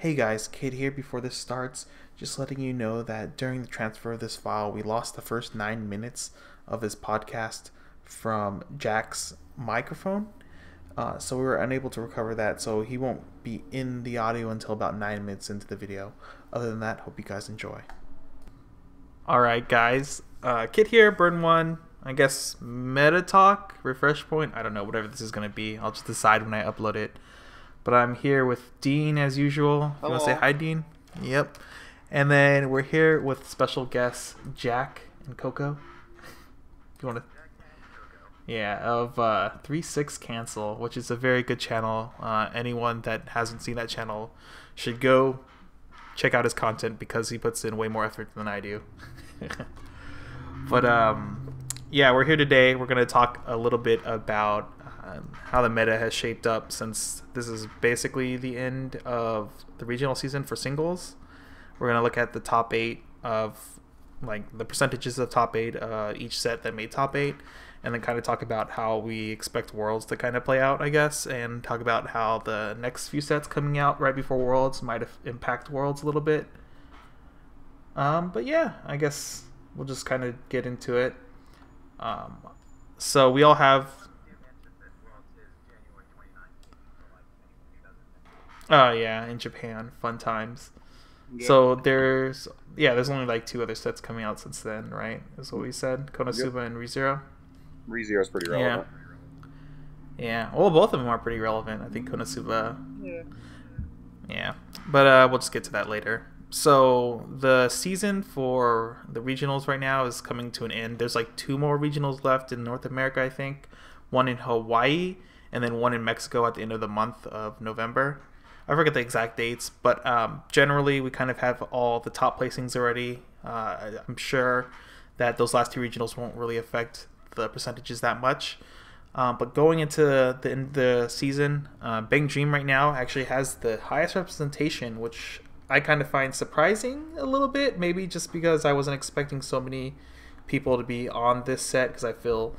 Hey guys, Kate here. Before this starts, just letting you know that during the transfer of this file, we lost the first 9 minutes of this podcast from Jack's microphone. So we were unable to recover that, so he won't be in the audio until about 9 minutes into the video. Other than that, hope you guys enjoy. Alright, guys. Kit here, Burn 1. I guess Meta Talk, Refresh Point. I don't know, whatever this is going to be. I'll just decide when I upload it. But I'm here with Dean as usual. You want to say hi, Dean? Yep. And then we're here with special guests Jack and Coco. You want to? Yeah, of 3-6 Cancel, which is a very good channel. Anyone that hasn't seen that channel should go check out his content because he puts in way more effort than I do. But yeah, we're here today. We're going to talk a little bit about how the meta has shaped up since this is basically the end of the regional season for singles. We're going to look at the top 8 of like the percentages of top 8 each set that made top 8, and then kind of talk about how we expect Worlds to kind of play out, I guess, and talk about how the next few sets coming out right before Worlds might impact Worlds a little bit. But yeah, I guess we'll just kind of get into it. So we all have... Oh yeah, in Japan, fun times. Yep. So there's only like 2 other sets coming out since then, right? Is what we said. Konosuba and ReZero. ReZero's pretty relevant. Yeah. Well, both of them are pretty relevant. I think Konosuba. Yeah. But we'll just get to that later. So the season for the regionals right now is coming to an end. There's like 2 more regionals left in North America, I think. One in Hawaii and then one in Mexico at the end of the month of November. I forget the exact dates, but generally we kind of have all the top placings already. I'm sure that those last 2 regionals won't really affect the percentages that much. But going into the end of the season, Bang Dream right now actually has the highest representation, which I kind of find surprising a little bit. Maybe just because I wasn't expecting so many people to be on this set, because I feel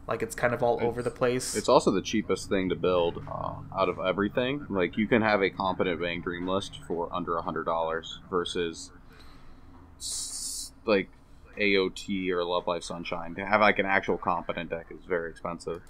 like it's kind of all over the place. It's also the cheapest thing to build out of everything. Like, you can have a competent Bang Dream list for under $100 versus like AOT or Love Life Sunshine. To have like an actual competent deck is very expensive.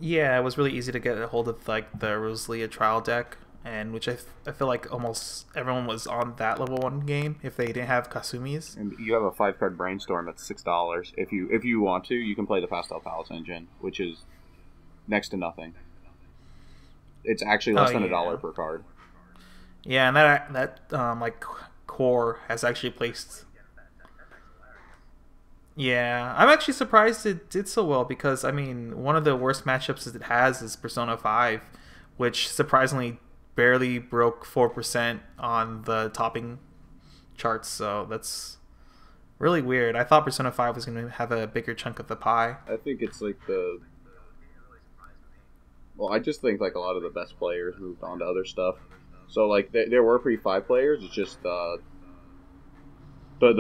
Yeah, it was really easy to get a hold of like the Rosalia trial deck, and which I feel like almost everyone was on that level 1 game if they didn't have Kasumi's. And you have a 5-card Brainstorm that's $6. If you want to, you can play the Pastel Palace engine, which is next to nothing. It's actually less than $1 per card. Yeah, and that like core has actually placed. Yeah, I'm actually surprised it did so well because I mean one of the worst matchups it has is Persona 5, which surprisingly barely broke 4% on the topping charts, so that's really weird. I thought Persona 5 was going to have a bigger chunk of the pie. I think it's like I just think like a lot of the best players moved on to other stuff. So like there were P5 players, it's just the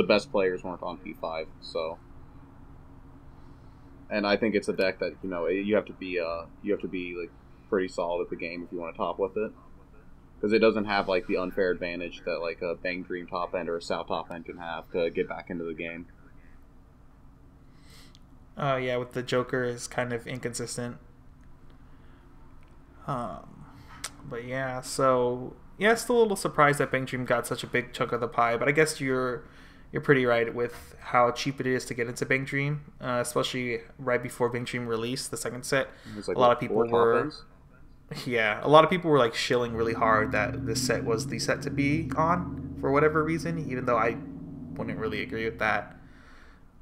best players weren't on P5, so. And I think it's a deck that, you have to be like pretty solid at the game if you want to top with it. Because it doesn't have like the unfair advantage that like a Bang Dream top end or a Sao top end can have to get back into the game. Yeah, with the Joker is kind of inconsistent. But yeah, so yeah, still a little surprised that Bang Dream got such a big chunk of the pie. But I guess you're pretty right with how cheap it is to get into Bang Dream, especially right before Bang Dream released the second set. Like a lot of people were. Yeah, a lot of people were like shilling really hard that this set was the set to be on for whatever reason, even though I wouldn't really agree with that.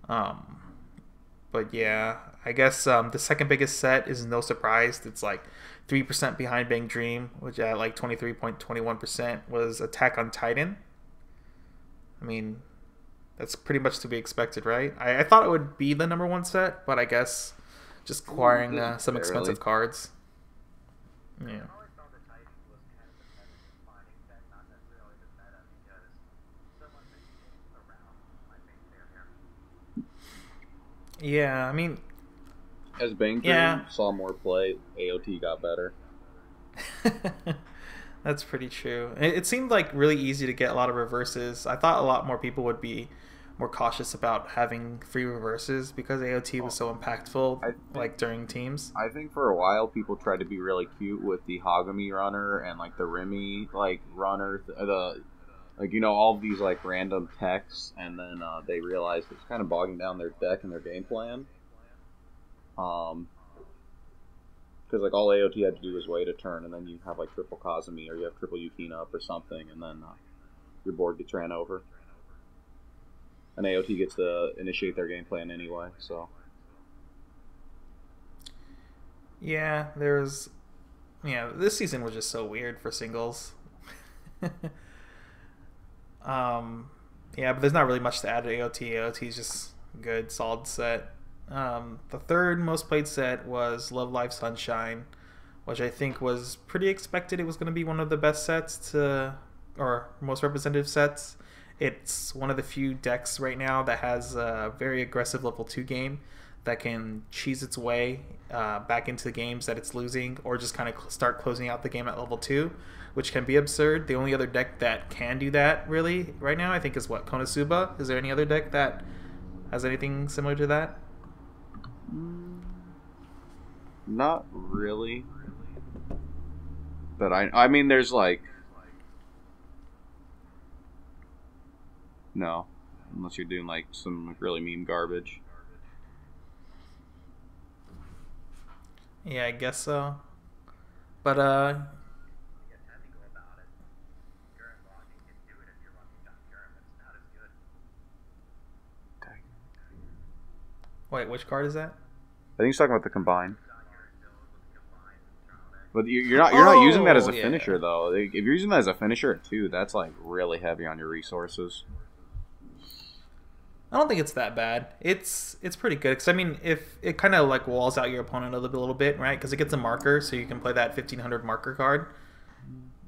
But yeah, I guess the second biggest set is no surprise. It's like 3% behind Bang Dream, which at like 23.21% was Attack on Titan. I mean, that's pretty much to be expected, right? I thought it would be the number 1 set, but I guess just acquiring some expensive cards. Yeah. Yeah, I mean, as Bang Dream saw more play, AOT got better. That's pretty true. It seemed like really easy to get a lot of reverses. I thought a lot more people would be more cautious about having free reverses because AOT was so impactful, like during teams. I think for a while people tried to be really cute with the Hagami runner and like the Remy like runner, the like all of these like random techs, and then they realized it's kind of bogging down their deck and their game plan. Because like all AOT had to do was wait a turn, and then you have like triple Kazumi or you have triple Yukina up or something, and then your board gets ran over. And AOT gets to initiate their game plan anyway, so. Yeah, this season was just so weird for singles. Yeah, but there's not really much to add to AOT. AOT is just good, solid set. The third most played set was Love Live Sunshine, which I think was pretty expected. It was going to be one of the best sets or most representative sets. It's one of the few decks right now that has a very aggressive level 2 game that can cheese its way back into the games that it's losing, or just kind of start closing out the game at level 2, which can be absurd. The only other deck that can do that really right now, I think, is Konosuba. Is there any other deck that has anything similar to that? Not really. But I mean, there's like... No. Unless you're doing like some really meme garbage. Yeah, I guess so. But, wait, which card is that? I think he's talking about the combine. But you're not using that as a finisher though. If you're using that as a finisher at 2, that's like really heavy on your resources. I don't think it's that bad. It's pretty good because I mean, if it kind of like walls out your opponent a little bit, right? Because it gets a marker, so you can play that 1500 marker card.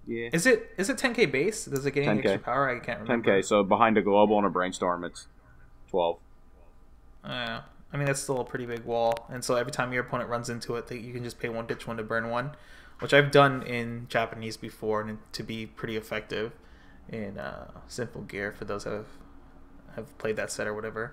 Yeah. Is it 10k base? Does it get any 10K. extra power? I can't remember. 10k. So behind a global and a brainstorm, it's 12. I mean, that's still a pretty big wall, and so every time your opponent runs into it, you can just pay 1, ditch 1 to burn 1, which I've done in Japanese before, and to be pretty effective in Simple Gear for those that have played that set or whatever.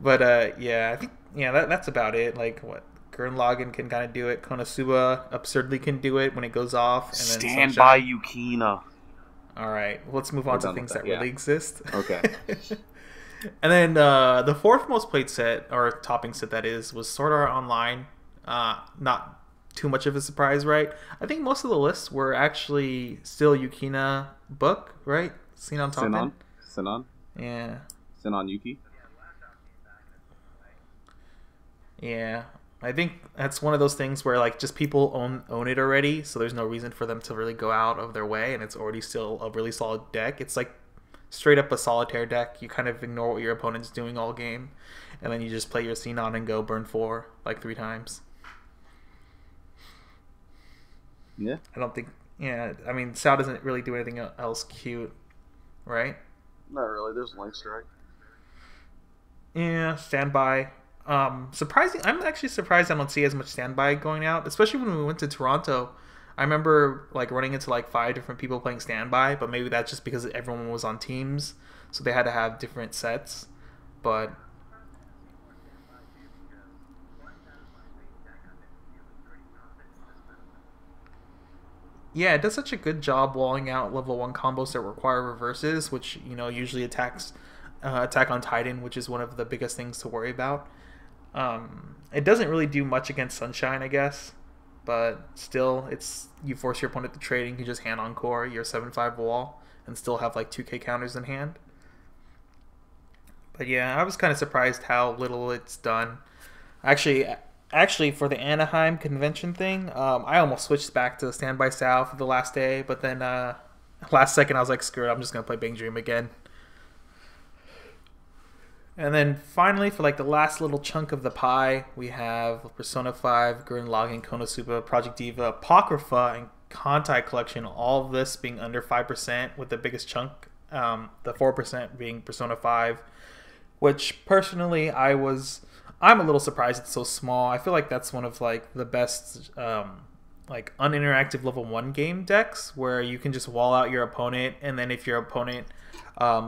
But yeah, I think that's about it. Like what Gurren Lagann can kind of do it. Konosuba absurdly can do it when it goes off. And Stand by Yukina. All right, let's move on to things that really exist. Okay. And then the fourth most played set, or topping set that is, was Sword Art Online. Not too much of a surprise, right? I think most of the lists were actually still Yukina book, right? Sinon top end. Sinon? Yeah. Sinon Yuki? Yeah. I think that's one of those things where like just people own it already, so there's no reason for them to really go out of their way, and it's already still a really solid deck. It's like straight up a solitaire deck. You kind of ignore what your opponent's doing all game, and then you just play your Sinon and go burn 4 like 3 times. Yeah. I don't think... Yeah, I mean, Sao doesn't really do anything else cute, right? Not really. There's Link Strike. Yeah, Standby. Surprising. I'm actually surprised I don't see as much Standby going out, especially when we went to Toronto. I remember like running into like 5 different people playing Standby, but maybe that's just because everyone was on teams, so they had to have different sets. But yeah, it does such a good job walling out level 1 combos that require reverses, which usually attacks Attack on Titan, which is one of the biggest things to worry about. It doesn't really do much against Sunshine, I guess. But still, you force your opponent to trade, and you can just hand encore your 7/5 wall and still have like 2k counters in hand. But yeah, I was kind of surprised how little it's done. Actually, for the Anaheim convention thing, I almost switched back to Standby Sal for the last day, but then last second I was like, screw it, I'm just gonna play Bang Dream again. And then finally, for like the last little chunk of the pie, we have Persona 5, Gurren Lagann, Konosuba, Project Diva, Apocrypha, and Kantai Collection. All of this being under 5%, with the biggest chunk, the 4% being Persona 5, which personally I'm a little surprised it's so small. I feel like that's one of like the best like uninteractive level 1 game decks where you can just wall out your opponent, and then if your opponent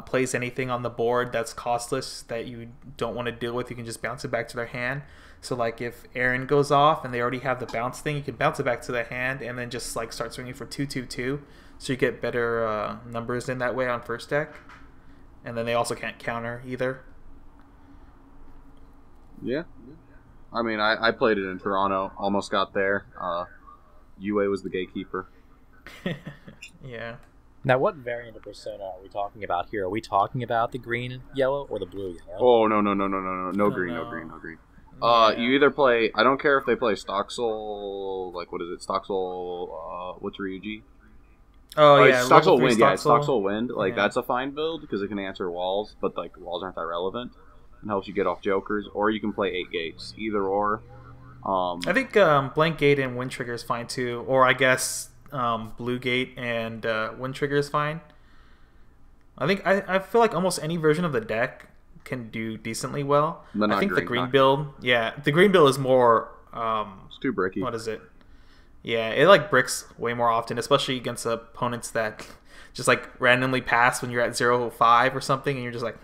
plays anything on the board that's costless that you don't want to deal with, you can just bounce it back to their hand. So like if Aaron goes off and they already have the bounce thing, you can bounce it back to their hand and then just like start swinging for 2/2/2, so you get better numbers in that way on first deck, and then they also can't counter either. Yeah. I mean, I played it in Toronto, almost got there. UA was the gatekeeper. Yeah. Now, what variant of Persona are we talking about here? Are we talking about the green yellow or the blue yellow? Oh, no green. Yeah. You either play, I don't care if they play Stock Soul, like, what is it? Stock Soul, what's Ryuji? Oh, yeah. Stock Soul Wind, Stock yeah, Stock Soul Wind. Like, Yeah. that's a fine build because it can answer walls, but, like, walls aren't that relevant. It helps you get off jokers, or you can play 8 gates. Either or. I think Blank Gate and Wind Trigger is fine too, or I guess Blue Gate and Wind Trigger is fine. I feel like almost any version of the deck can do decently well. But I think the not green build, the green build is more. It's too bricky. What is it? Yeah, it like bricks way more often, especially against opponents that just like randomly pass when you're at 0-5 or something, and you're just like,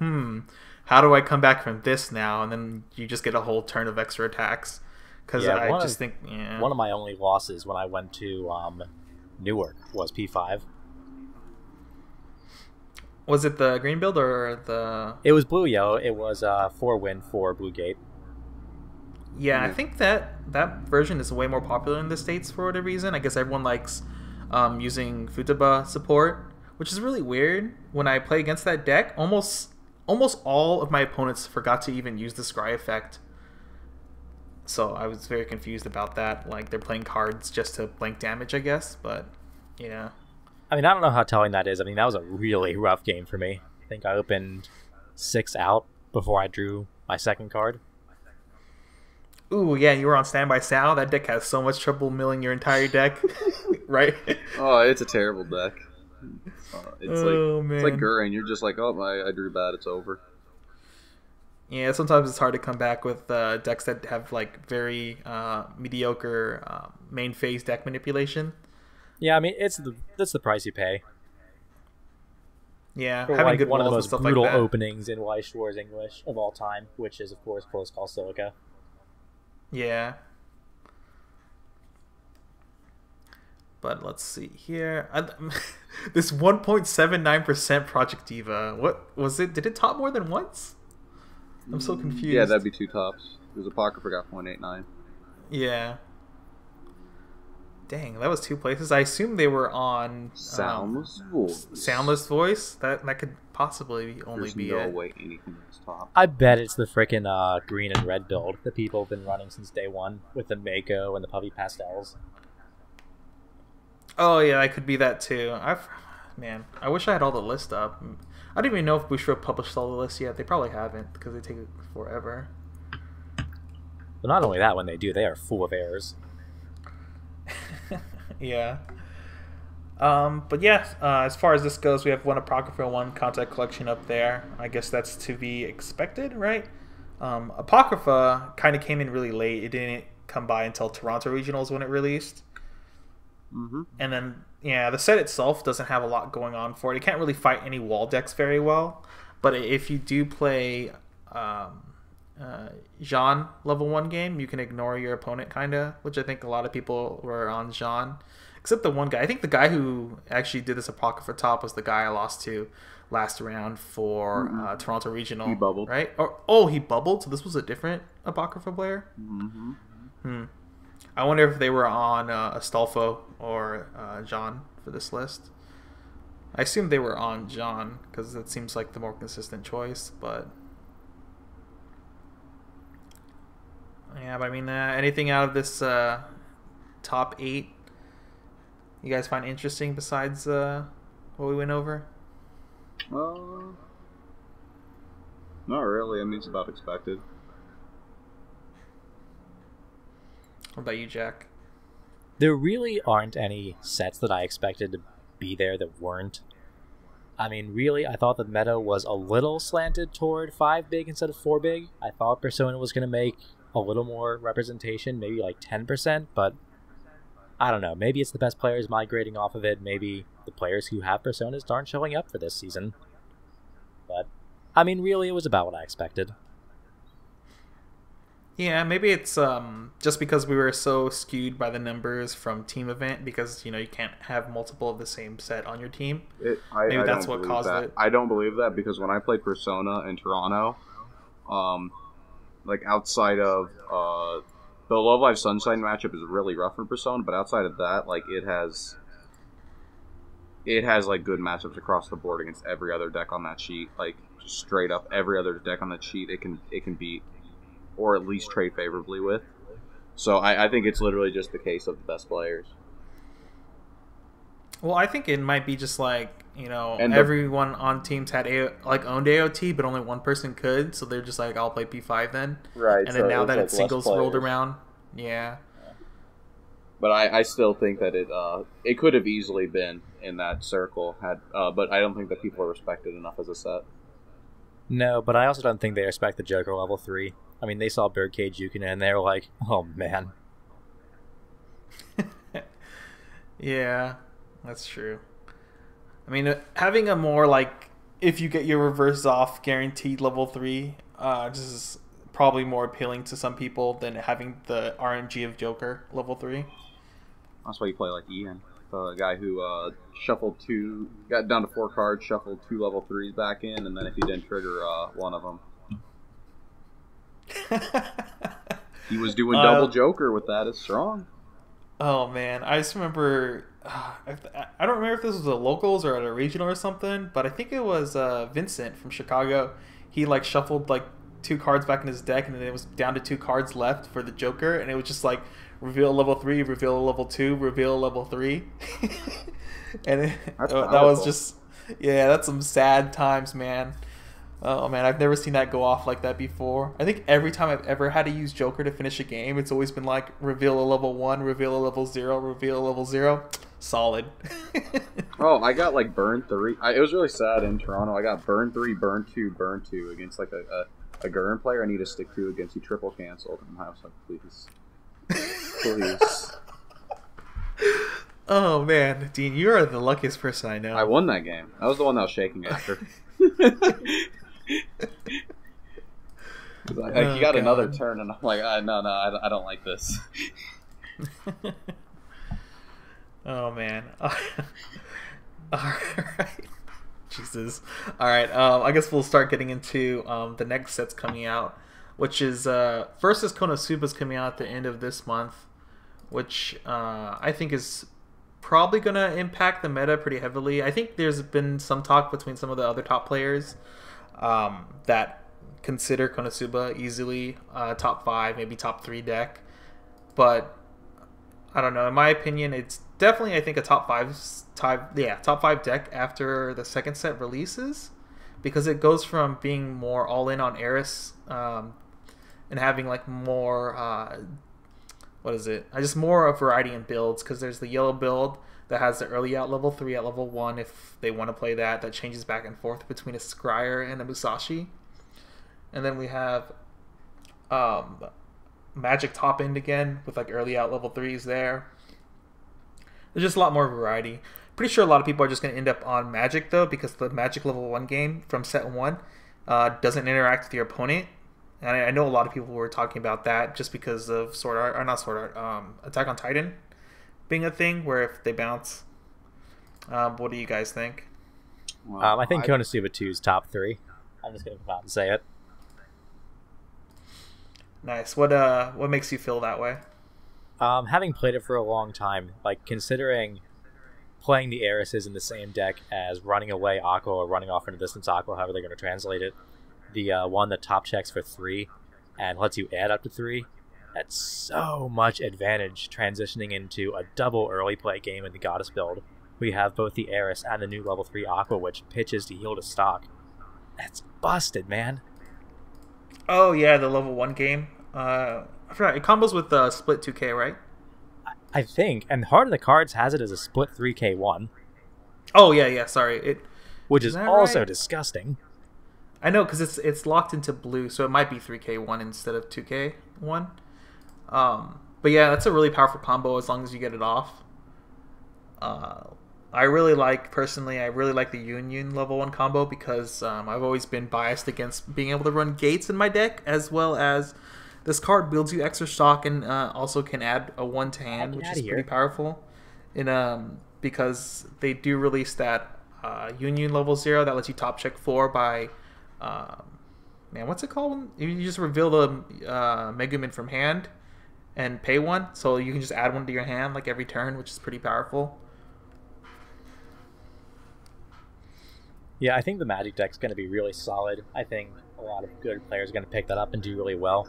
how do I come back from this now? And then you just get a whole turn of extra attacks. Because one of my only losses when I went to Newark was P5. Was it the green build or the? It was blue yellow. It was 4 win for Blue Gate. Yeah, I think that version is way more popular in the States for whatever reason. I guess everyone likes using Futaba support, which is really weird. When I play against that deck, almost all of my opponents forgot to even use the Scry effect. So I was very confused about that. Like, they're playing cards just to blank damage, I guess. But, yeah. I mean, I don't know how telling that is. I mean, that was a really rough game for me. I think I opened 6 out before I drew my second card. Ooh, yeah, you were on Standby Sal. That deck has so much trouble milling your entire deck, right? Oh, it's a terrible deck. It's man. like Gurren. You're just like, oh, I drew bad. It's over. Yeah, sometimes it's hard to come back with decks that have like very mediocre main phase deck manipulation. Yeah, I mean that's the price you pay. Yeah, for having like good one of the walls most and stuff brutal like that. openings in Weiss Schwarz English of all time, which is of course Close Call Silica. Yeah. But let's see here. This 1.79% Project Diva. What was it? Did it top more than once? I'm so confused. Yeah, that'd be 2 tops. There's Apocrypha got 0.89. Yeah. Dang, that was 2 places. I assume they were on Soundless Voice. Soundless Voice. That could possibly only be no it. way anything is top. I bet it's the frickin' green and red build that people have been running since day one with the Mako and the Puppy Pastels. Oh yeah, that could be that too. Man, I wish I had all the list up. I don't even know if Bushiroad published all the lists yet. They probably haven't because they take forever. But not only that, when they do, they are full of errors. Yeah. But yeah, as far as this goes, we have one Apocrypha, one Contact Collection up there. I guess that's to be expected, right? Apocrypha kind of came in really late. It didn't come by until Toronto Regionals when it released. Mm-hmm. And then, yeah, the set itself doesn't have a lot going on for it. It can't really fight any wall decks very well. But if you do play Jean level 1 game, you can ignore your opponent, kind of, which I think a lot of people were on Jean. Except the one guy. I think the guy who actually did this Apocrypha top was the guy I lost to last round for Toronto Regional. He bubbled. Right? He bubbled? So this was a different Apocrypha player? Mm-hmm. I wonder if they were on Astolfo or John for this list. I assume they were on John because that seems like the more consistent choice. But yeah, but I mean, anything out of this top 8 you guys find interesting besides what we went over? Not really. I mean, it's about expected. What about you, Jack? There really aren't any sets that I expected to be there that weren't. I mean, really, I thought the meta was a little slanted toward 5 big instead of 4 big. I thought Persona was going to make a little more representation, maybe like 10%, but I don't know. Maybe it's the best players migrating off of it. Maybe the players who have personas aren't showing up for this season. But, I mean, really, it was about what I expected. Yeah, maybe it's just because we were so skewed by the numbers from team event because, you can't have multiple of the same set on your team. Maybe that's what caused it. I don't believe that because when I played Persona in Toronto, outside of the Love Live Sunshine matchup is really rough for Persona, but outside of that, it has good matchups across the board against every other deck on that sheet. Just straight up every other deck on that sheet it can beat or at least trade favorably with. So I think it's literally just the case of the best players. Well, I think it might be just everyone on teams had owned AOT, but only one person could, so they're just I'll play P5 then. Right. And then now that it's singles rolled around, yeah. But I still think that it could have easily been in that circle but I don't think that people are respected enough as a set. No, but I also don't think they respect the Joker level 3. I mean, they saw Birdcage Yukina and they were like, oh man. Yeah, that's true. I mean, having a more if you get your reverse off guaranteed level 3, just is probably more appealing to some people than having the RNG of Joker level 3. That's why you play Ian, the guy who got down to 4 cards, shuffled 2 level 3s back in, and then if he didn't trigger one of them, he was doing double Joker with that as strong. Oh man, I just remember. I don't remember if this was a locals or at a regional or something, but I think it was Vincent from Chicago. He shuffled 2 cards back in his deck, and then it was down to 2 cards left for the Joker, and it was just reveal level 3, reveal level 2, reveal level 3, and that was just that's some sad times, man. Oh man, I've never seen that go off like that before. I think every time I've ever had to use Joker to finish a game, it's always been reveal a level 1, reveal a level 0, reveal a level 0. Solid. Oh, I got burn 3. It was really sad in Toronto. I got burn 3, burn 2, burn 2 against a Gurren player I need to stick to against. He triple canceled, and I was please. Please. Oh man, Dean, you are the luckiest person I know. I won that game. I was the one that was shaking after. He got another turn, and I'm like, no, I don't like this. Oh man. Alright. Jesus. Alright, I guess we'll start getting into the next sets coming out, which is first is Konosuba's coming out at the end of this month, which I think is probably going to impact the meta pretty heavily. I think there's been some talk between some of the other top players that consider Konosuba easily top 5, maybe top 3 deck, but I don't know. In my opinion, it's definitely, I think, a top 5 deck after the second set releases, because it goes from being more all in on Eris and having more just more of variety in builds, because there's the yellow build that has the early out level 3 at level 1 if they want to play that changes back and forth between a Scryer and a Musashi. And then we have Magic top end again with early out level 3s there. There's just a lot more variety. Pretty sure a lot of people are just going to end up on Magic though, because the Magic level 1 game from set 1 doesn't interact with your opponent. And I know a lot of people were talking about that just because of Attack on Titan being a thing where if they bounce. What do you guys think? I think Konosuba 2 is top 3. I'm just going to come out and say it. Nice. What makes you feel that way? Having played it for a long time, considering playing the Erises in the same deck as running away Aqua or running off into distance Aqua, however they're going to translate it, the one that top checks for 3 and lets you add up to 3, that's so much advantage transitioning into a double early play game in the Goddess build. We have both the Eris and the new level 3 Aqua, which pitches to heal to stock. That's busted, man. Oh yeah, the level 1 game. I forgot, it combos with split 2K, right? I think, and Heart of the Cards has it as a split 3K1. Oh yeah, sorry. Which is also right? Disgusting. I know, because it's locked into blue, so it might be 3K1 instead of 2K1. But But yeah, that's a really powerful combo as long as you get it off. I really like the Union level 1 combo because I've always been biased against being able to run gates in my deck, as well as this card builds you extra stock and also can add a 1 to hand, which is pretty powerful. Because they do release that Union level 0 that lets you top check 4 by what's it called? You just reveal the Megumin from hand and pay 1, so you can just add 1 to your hand like every turn, which is pretty powerful. Yeah, I think the Magic deck's going to be really solid. I think a lot of good players are going to pick that up and do really well.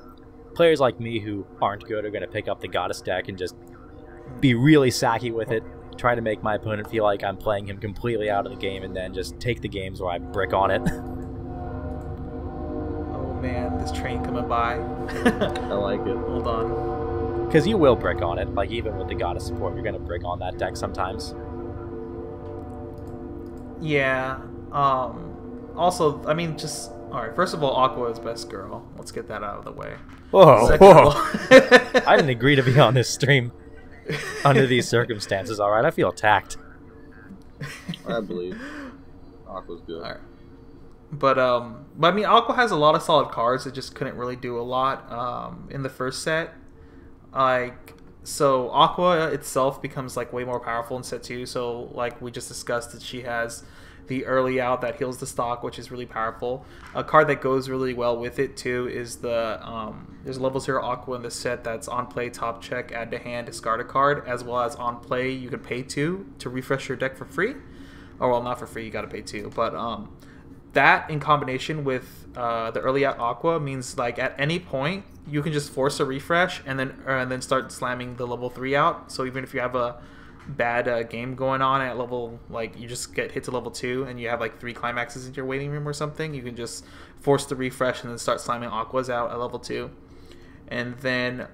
Players like me who aren't good are going to pick up the Goddess deck and just be really sacky with it, try to make my opponent feel like I'm playing him completely out of the game, and then just take the games where I brick on it. Oh man, this train coming by. I like it. Hold on. Because you will brick on it. Like, even with the Goddess support, you're going to brick on that deck sometimes. Yeah. Also, I mean, just... Alright, first of all, Aqua is best girl. Let's get that out of the way. Whoa. I didn't agree to be on this stream under these circumstances, alright? I feel attacked. I believe. Aqua's good. Alright. But I mean, Aqua has a lot of solid cards. It just couldn't really do a lot in the first set. So Aqua itself becomes like way more powerful in set 2. So like we just discussed, that she has the early out that heals the stock, which is really powerful. A card that goes really well with it too is the there's a level 0 Aqua in the set that's on play, top check, add to hand, discard a card, as well as on play you can pay 2 to refresh your deck for free. Or well, not for free, you gotta pay 2. But that in combination with the early out Aqua means like at any point you can just force a refresh and then start slamming the level 3 out. So even if you have a bad game going on at level, like you just get hit to level 2 and you have like 3 climaxes in your waiting room or something, you can just force the refresh and then start slamming Aquas out at level 2. And then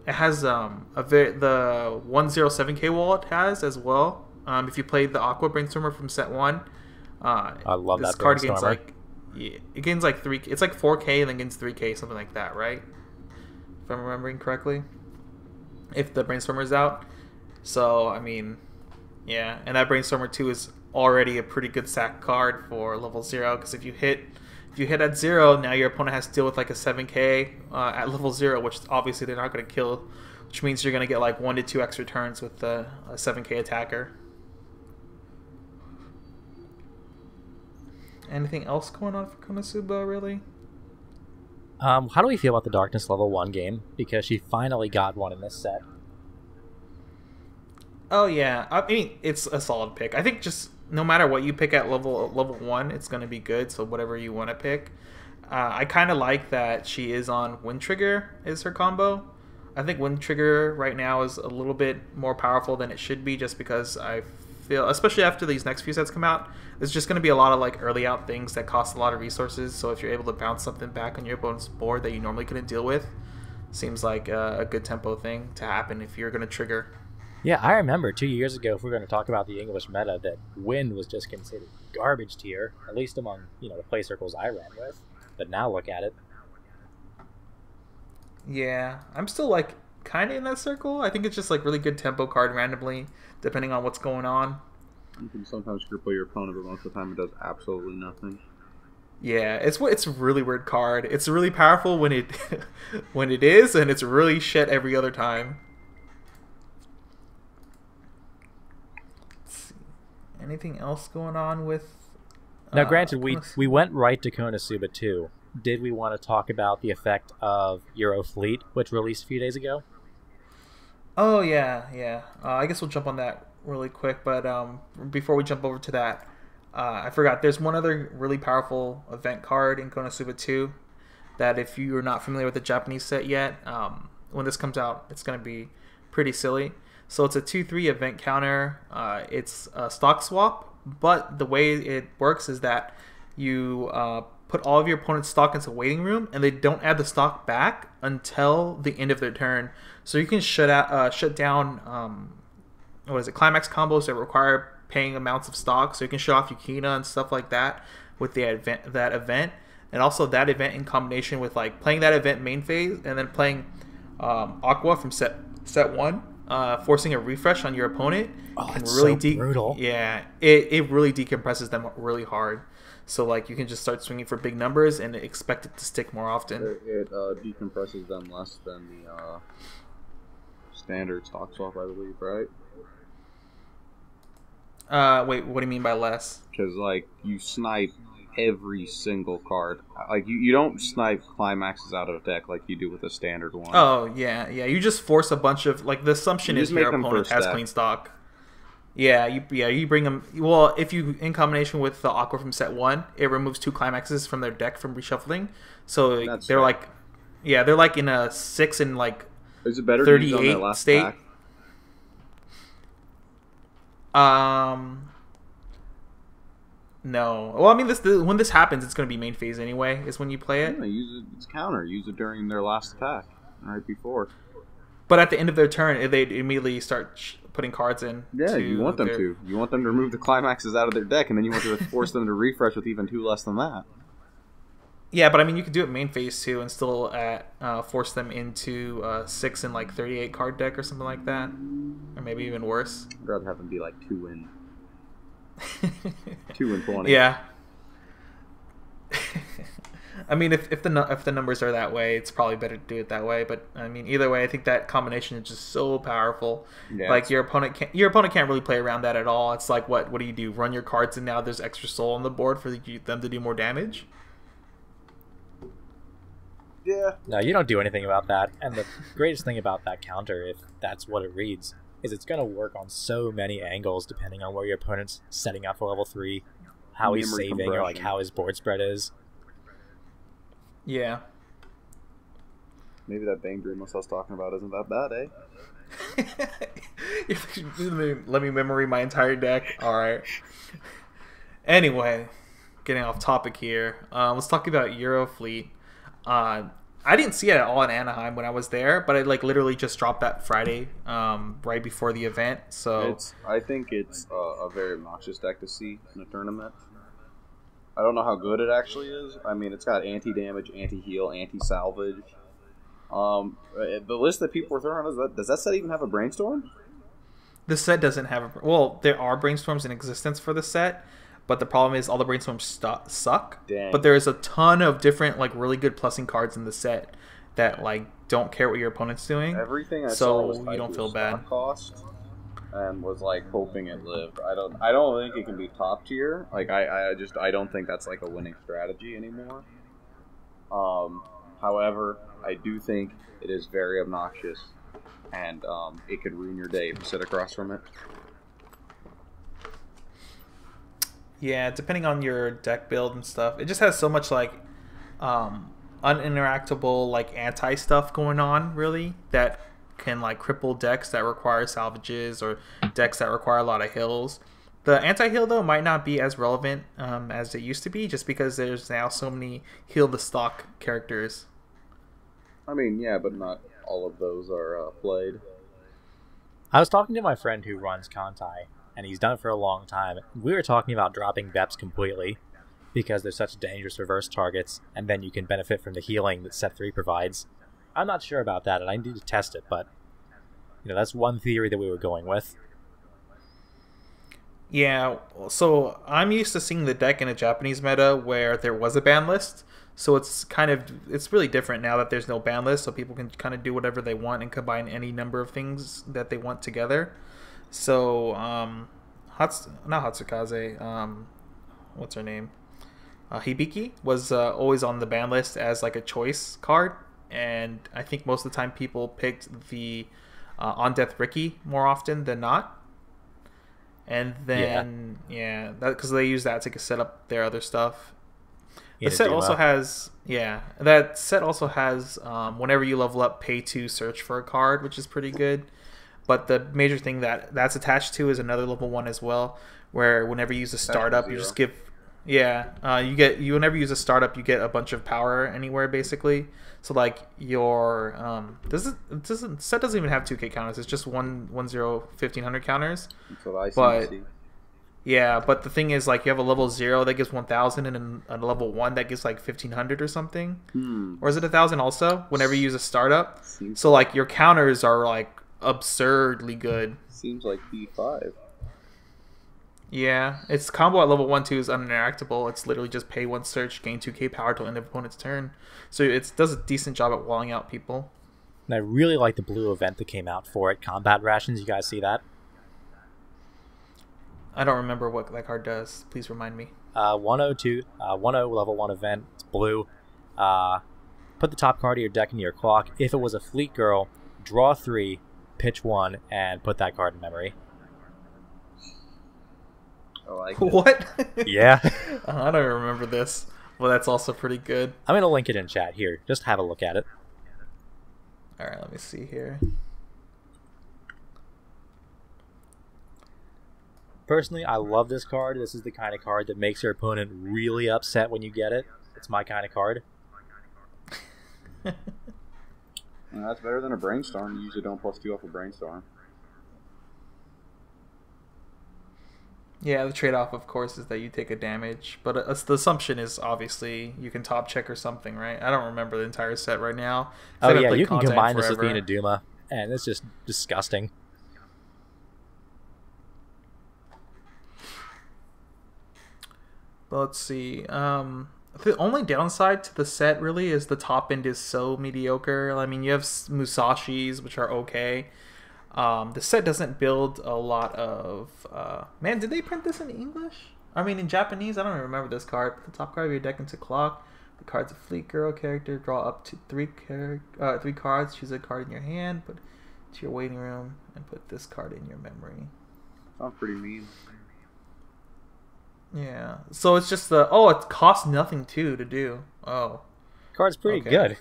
it has the 107k wall it has as well. If you played the Aqua Brainstormer from set 1, I love this that card gains like it gains like 3. It's like 4k and then gains 3k, something like that, right? If I'm remembering correctly, if the Brainstormer is out. So I mean, yeah, and that Brainstormer 2 is already a pretty good sack card for level 0, because if you hit at 0, now your opponent has to deal with like a 7k at level 0, which obviously they're not going to kill, which means you're going to get like 1 to 2 extra turns with a 7k attacker. Anything else going on for Konosuba, really? How do we feel about the Darkness level 1 game? Because she finally got one in this set. Oh yeah, I mean, it's a solid pick. I think just no matter what you pick at level 1, it's going to be good. So whatever you want to pick, I kind of like that she is on Wind Trigger is her combo. I think Wind Trigger right now is a little bit more powerful than it should be, just because I feel, especially after these next few sets come out, there's just going to be a lot of like early out things that cost a lot of resources. So if you're able to bounce something back on your opponent's board that you normally couldn't deal with, seems like a good tempo thing to happen if you're going to trigger. Yeah, I remember 2 years ago, if we're going to talk about the English meta, that Wind was just considered garbage tier, at least among, the play circles I ran with. But now look at it. Yeah, I'm still like kind of in that circle. I think it's just like really good tempo card randomly, depending on what's going on. You can sometimes cripple your opponent, but most of the time it does absolutely nothing. Yeah, it's a really weird card. It's really powerful when it when it is, and it's really shit every other time. Anything else going on with... Now, granted, we went right to Konosuba 2. Did we want to talk about the effect of Eurofleet, which released a few days ago? Oh, yeah. I guess we'll jump on that really quick, but before we jump over to that, I forgot. There's one other really powerful event card in Konosuba 2 that if you're not familiar with the Japanese set yet, when this comes out, it's going to be pretty silly. So it's a 2/3 event counter. It's a stock swap, but the way it works is that you put all of your opponent's stock into a waiting room, and they don't add the stock back until the end of their turn. So you can shut down climax combos that require paying amounts of stock. So you can shut off Yukina and stuff like that with that event, and also that event in combination with like playing that event main phase and then playing Aqua from set one, forcing a refresh on your opponent can it's really so brutal. Yeah, it really decompresses them really hard. So like you can just start swinging for big numbers and expect it to stick more often. It decompresses them less than the standard stock swap, I believe, right? Wait, what do you mean by less? Because like you snipe every single card. Like you don't snipe climaxes out of a deck like you do with a standard one. Oh yeah. You just force a bunch of like the assumption You is just make your them opponent first has step. clean stock. Yeah, you bring them. Well, if you in combination with the Aqua from set one, it removes 2 climaxes from their deck from reshuffling. So That's they're right. like, yeah, they're like in a 6 and like Is it better to use on that 38 last state. pack? No. Well, I mean, when this happens, it's going to be main phase anyway. Is when you play it. Yeah, use it. It's counter. Use it during their last attack, right before. But at the end of their turn, they immediately start putting cards in. Yeah, you want them to. You want them to remove the climaxes out of their deck, and then you want to force them to refresh with even 2 less than that. Yeah, but I mean, you could do it main phase too, and still force them into 6 and like 38 card deck or something like that, or maybe even worse. I'd rather have them be like 2 and 20. Yeah. I mean, if the numbers are that way, it's probably better to do it that way. But I mean, either way, I think that combination is just so powerful. Yeah, like your opponent can't really play around that at all. It's like what do you do? Run your cards, and now there's extra soul on the board for them to do more damage. Yeah. No, you don't do anything about that. And the greatest thing about that counter, if that's what it reads, is it's going to work on so many angles depending on where your opponent's setting up for level 3, how he's Memory saving, or like compression. how his board spread is. Yeah. Maybe that Bang Dream I was talking about isn't that bad, eh? Let me memory my entire deck. All right. Anyway, getting off topic here. Let's talk about Eurofleet. I didn't see it at all in Anaheim when I was there, but I like literally just dropped that Friday, right before the event. So I think it's a very obnoxious deck to see in a tournament. I don't know how good it actually is. I mean, it's got anti-damage, anti-heal, anti-salvage. The list that people were throwing out, does that set even have a brainstorm? the set doesn't have there are brainstorms in existence for the set, but the problem is all the brainstorms suck. Dang. But there is a ton of different like really good plussing cards in the set that like don't care what your opponent's doing. Everything I So saw was you tied don't to feel a bad. stock cost, and was like hoping it lived. I don't think it can be top tier. Like I don't think that's like a winning strategy anymore. However, I do think it is very obnoxious, and it could ruin your day if you sit across from it. Yeah, depending on your deck build and stuff, it just has so much like uninteractable like anti stuff going on really that can like cripple decks that require salvages or decks that require a lot of hills. The anti-heal though might not be as relevant as it used to be, just because there's now so many heal the stock characters. I mean, yeah, but not all of those are played. I was talking to my friend who runs Kantai, and he's done it for a long time. We were talking about dropping Beps completely because they're such dangerous reverse targets, and then you can benefit from the healing that Set 3 provides. I'm not sure about that, and I need to test it, but that's one theory that we were going with. Yeah, so I'm used to seeing the deck in a Japanese meta where there was a ban list. So it's really different now that there's no ban list, so people can kind of do whatever they want and combine any number of things that they want together. So, not Hatsukaze, what's her name? Hibiki was always on the ban list as like a choice card, and I think most of the time people picked the On Death Ricky more often than not. And then, because they use that to set up their other stuff. The set also has, that set also has, whenever you level up, pay to search for a card, which is pretty good. But the major thing that's attached to is another level 1 as well, where whenever you use a startup, you just give, whenever you use a startup, you get a bunch of power anywhere, basically. So like your, set doesn't even have 2K counters, it's just 1-0-1500 counters. That's what I see. Yeah, but the thing is, like, you have a level 0 that gives 1,000 and a level 1 that gives, like, 1,500 or something. Or is it 1,000 also, whenever you use a startup? So, like, your counters are, like, absurdly good. Seems like B5. Yeah, its combo at level 1-2 is uninteractable. It's literally just pay 1 search, gain 2k power till end of opponent's turn. So it does a decent job at walling out people. And I really like the blue event that came out for it, Combat Rations. You guys see that? I don't remember what that card does. Please remind me. 102, 10 level 1 event. It's blue. Put the top card of your deck into your clock. If it was a Fleet Girl, draw 3, pitch 1, and put that card in memory. I like it. What? Yeah. I don't remember this. Well, that's also pretty good. I'm going to link it in chat here. Just have a look at it. Alright, let me see here. Personally, I love this card. This is the kind of card that makes your opponent really upset when you get it. It's my kind of card. That's better than a Brainstorm. You usually don't +2 off a Brainstorm. Yeah, the trade-off, of course, is that you take a damage. But the assumption is, obviously, you can top check or something, right? I don't remember the entire set right now. Oh, yeah, you can combine this with being a Duma, and it's just disgusting. But let's see. The only downside to the set, really, is the top end is so mediocre. I mean, you have Musashis, which are okay. The set doesn't build a lot of... man, did they print this in English? I mean, in Japanese? I don't even remember this card. Put the top card of your deck into clock. The card's a Fleet Girl character. Draw up to 3 cards. Choose a card in your hand. Put to your waiting room. And put this card in your memory. Sounds pretty mean. Yeah. So it's just the... Oh, it costs nothing, too, to do. Oh. Card's pretty good.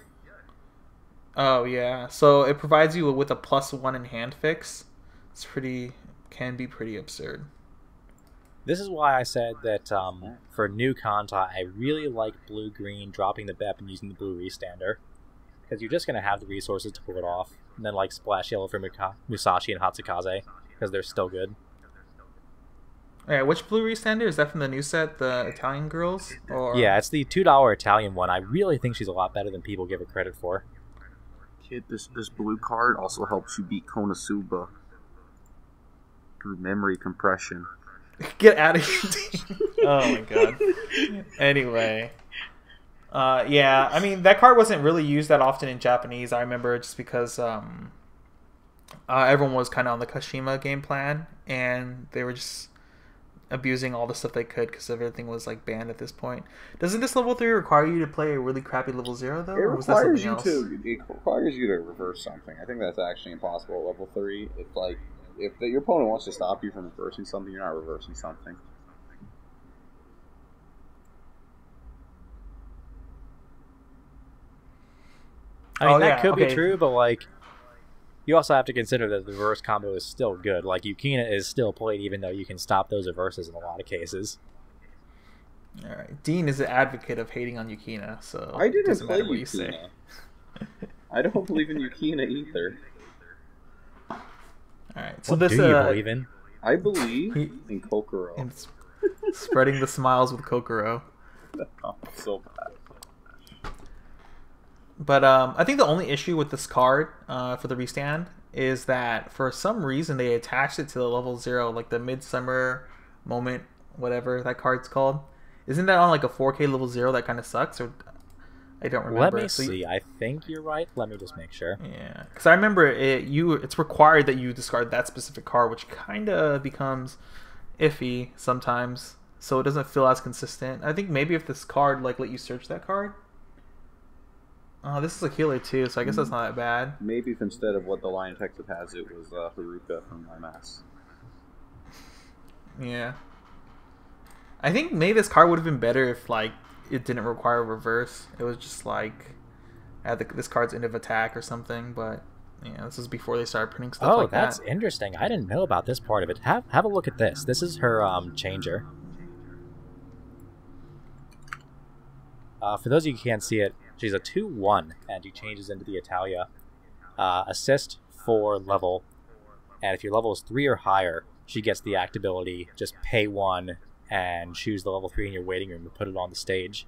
Oh, yeah. So it provides you with a +1 in hand fix. It's pretty... Can be pretty absurd. This is why I said that for new content, I really like blue-green, dropping the BEP and using the blue restander. Because you're just going to have the resources to pull it off. And then like splash yellow for Musashi and Hatsukaze. Because they're still good. Alright, which blue restander? Is that from the new set, the Italian girls? Or... Yeah, it's the $2 Italian one. I really think she's a lot better than people give her credit for. Kid, this blue card also helps you beat Konosuba through memory compression. Get out of here. Oh my god. Anyway. Yeah, I mean, that card wasn't really used that often in Japanese. I remember just because everyone was kind of on the Kashima game plan, and they were just abusing all the stuff they could because everything was like banned at this point. Doesn't this level 3 require you to play a really crappy level 0 though? It requires you to reverse something. I think that's actually impossible at level 3. It's like if your opponent wants to stop you from reversing something, you're not reversing something. I mean, that could be true, but like, you also have to consider that the reverse combo is still good. Like, Yukina is still played even though you can stop those reverses in a lot of cases. Alright. Dean is an advocate of hating on Yukina, so... I didn't play Yukina. I don't believe in Yukina either. Alright, so what this... do you believe in? I believe in Kokoro. In spreading the smiles with Kokoro. Oh, so bad. But I think the only issue with this card for the restand is that for some reason they attached it to the level 0, like the Midsummer Moment, whatever that card's called. Isn't that on like a 4K level 0 that kind of sucks? Or I don't remember. Let me see. I think you're right. Let me just make sure. Yeah, because I remember it's required that you discard that specific card, which kind of becomes iffy sometimes. So it doesn't feel as consistent. I think maybe if this card like let you search that card. This is a healer too, so I guess that's not that bad. Maybe if instead of what the line of text has, it was Haruka from my mass. Yeah. I think maybe this card would have been better if like it didn't require reverse. It was just like this card's end of attack or something. But yeah, this is before they started printing stuff like that. Oh, that's interesting. I didn't know about this part of it. Have a look at this. This is her changer. For those of you who can't see it, she's a 2/1, and she changes into the Italia. Assist 4 level, and if your level is 3 or higher, she gets the act ability, just pay 1 and choose the level 3 in your waiting room and put it on the stage.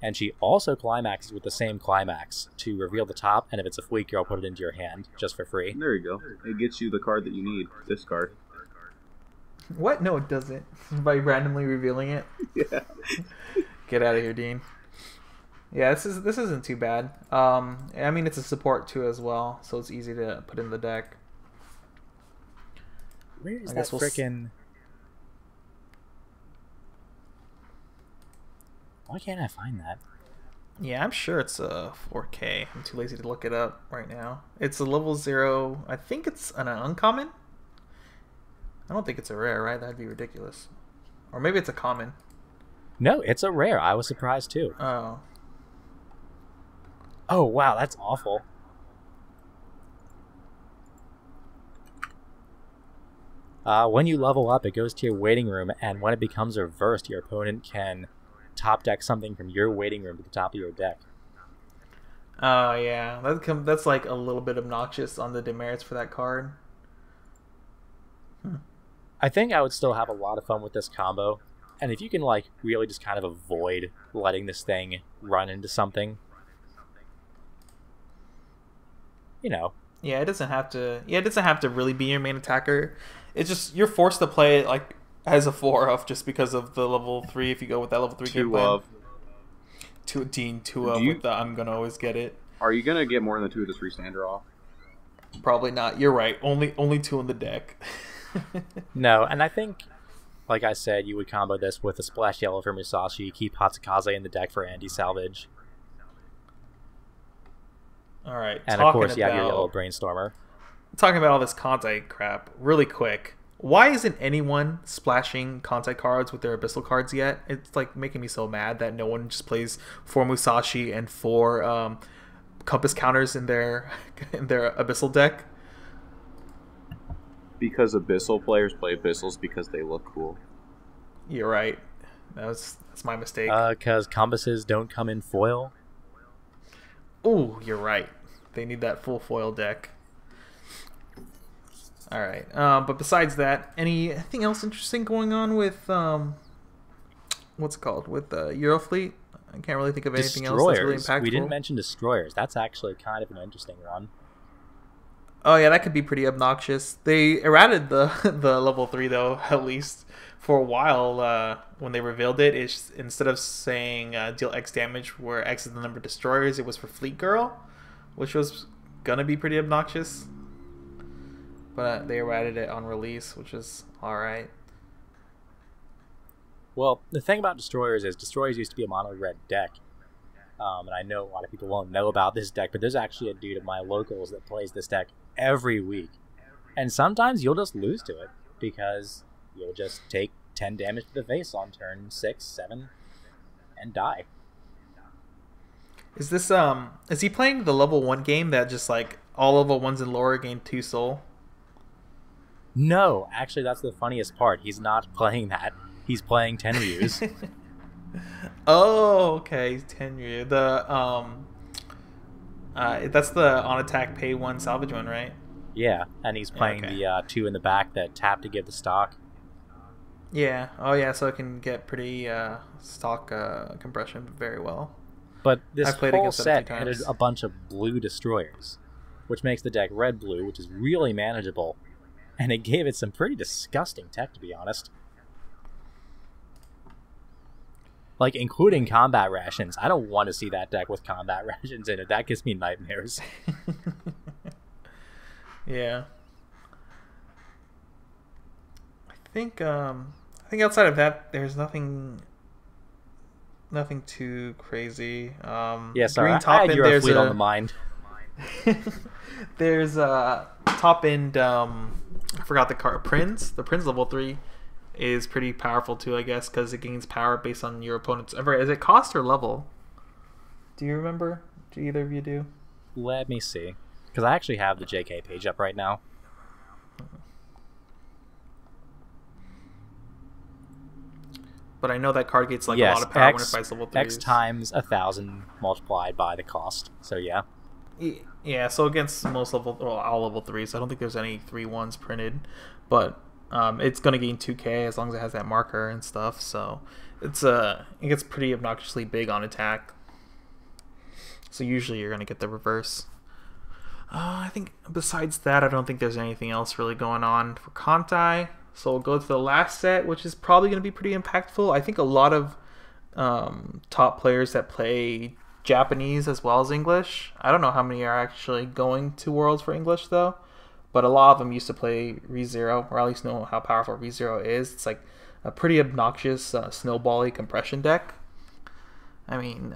And she also climaxes with the same climax to reveal the top, and if it's a fleet girl, put it into your hand, just for free. There you go. It gets you the card that you need. This card. What? No, it doesn't. By randomly revealing it. Yeah. Get out of here, Dean. Yeah, this isn't too bad. I mean, it's a support too as well, so it's easy to put in the deck. Where is that frickin'... Why can't I find that? Yeah, I'm sure it's a 4K. I'm too lazy to look it up right now. It's a level 0. I think it's an uncommon. I don't think it's a rare, right? That'd be ridiculous. Or maybe it's a common. No, it's a rare. I was surprised too. Oh. Oh, wow, that's awful. When you level up, it goes to your waiting room, and when it becomes reversed, your opponent can top deck something from your waiting room to the top of your deck. Oh, yeah. That's like a little bit obnoxious on the demerits for that card. I think I would still have a lot of fun with this combo. And if you can, like, really just kind of avoid letting this thing run into something, you know. Yeah, it doesn't have to. Yeah, it doesn't have to really be your main attacker. It's just you're forced to play it like as a 4-of just because of the level 3. If you go with that level 3 game plan. 2 of with the I'm gonna always get it. Are you gonna get more than 2 of this restander off? Probably not. You're right. Only 2 in the deck. No, and I think, like I said, you would combo this with a Splash Yellow for Musashi, keep Hatsukase in the deck for anti-salvage. All right. And of course, you have your Yellow Brainstormer. Talking about all this Kansai crap, really quick. Why isn't anyone splashing Kansai cards with their Abyssal cards yet? It's like making me so mad that no one just plays 4 Musashi and 4 Compass counters in their Abyssal deck. Because Abyssal players play Abyssals because they look cool. You're right. That's my mistake. Because Compasses don't come in foil. Ooh, you're right. They need that full foil deck. All right. But besides that, anything else interesting going on with what's it called with Eurofleet? I can't really think of anything else that's really impactful. We didn't mention Destroyers. That's actually kind of an interesting one. Oh yeah, that could be pretty obnoxious. They errated the level 3 though, at least for a while. When they revealed it, instead of saying deal X damage, where X is the number of destroyers, it was for Fleet Girl, which was gonna be pretty obnoxious. But they errated it on release, which is all right. Well, the thing about Destroyers is Destroyers used to be a mono red deck. And I know a lot of people won't know about this deck, but there's actually a dude at my locals that plays this deck every week. And sometimes you'll just lose to it, because you'll just take 10 damage to the face on turn 6, 7, and die. Is this is he playing the level 1 game that just like all level 1s and lower gain 2 soul? No, actually that's the funniest part. He's not playing that. He's playing Tenryus. Oh, okay, Tenryu. That's the on attack pay 1 salvage one, right? Yeah, and he's playing the 2 in the back that tap to give the stock. Yeah. Oh yeah, so it can get pretty stock compression very well. But this whole set had a bunch of blue destroyers, which makes the deck red-blue, which is really manageable, and it gave it some pretty disgusting tech, to be honest. Like, including combat rations. I don't want to see that deck with combat rations in it. That gives me nightmares. Yeah. I think outside of that, there's nothing too crazy. Yeah, sorry, I had your fleet on the mind. There's a top end. I forgot the card. Prince. The Prince level 3 is pretty powerful too, I guess, because it gains power based on your opponent's. Is it cost or level? Do you remember? Do either of you do? Let me see, because I actually have the JK page up right now. But I know that card gets like a lot of power when it fights level 3s. X times 1,000 multiplied by the cost. So yeah. Yeah, so against most all level 3s, I don't think there's any 3-1s printed. But It's gonna gain 2k as long as it has that marker and stuff. So it gets pretty obnoxiously big on attack. So usually you're gonna get the reverse. I think besides that, I don't think there's anything else really going on for Kantai. So we'll go to the last set, which is probably going to be pretty impactful. I think a lot of top players that play Japanese as well as English. I don't know how many are actually going to Worlds for English, though. But a lot of them used to play ReZero, or at least know how powerful ReZero is. It's like a pretty obnoxious snowbally compression deck. I mean,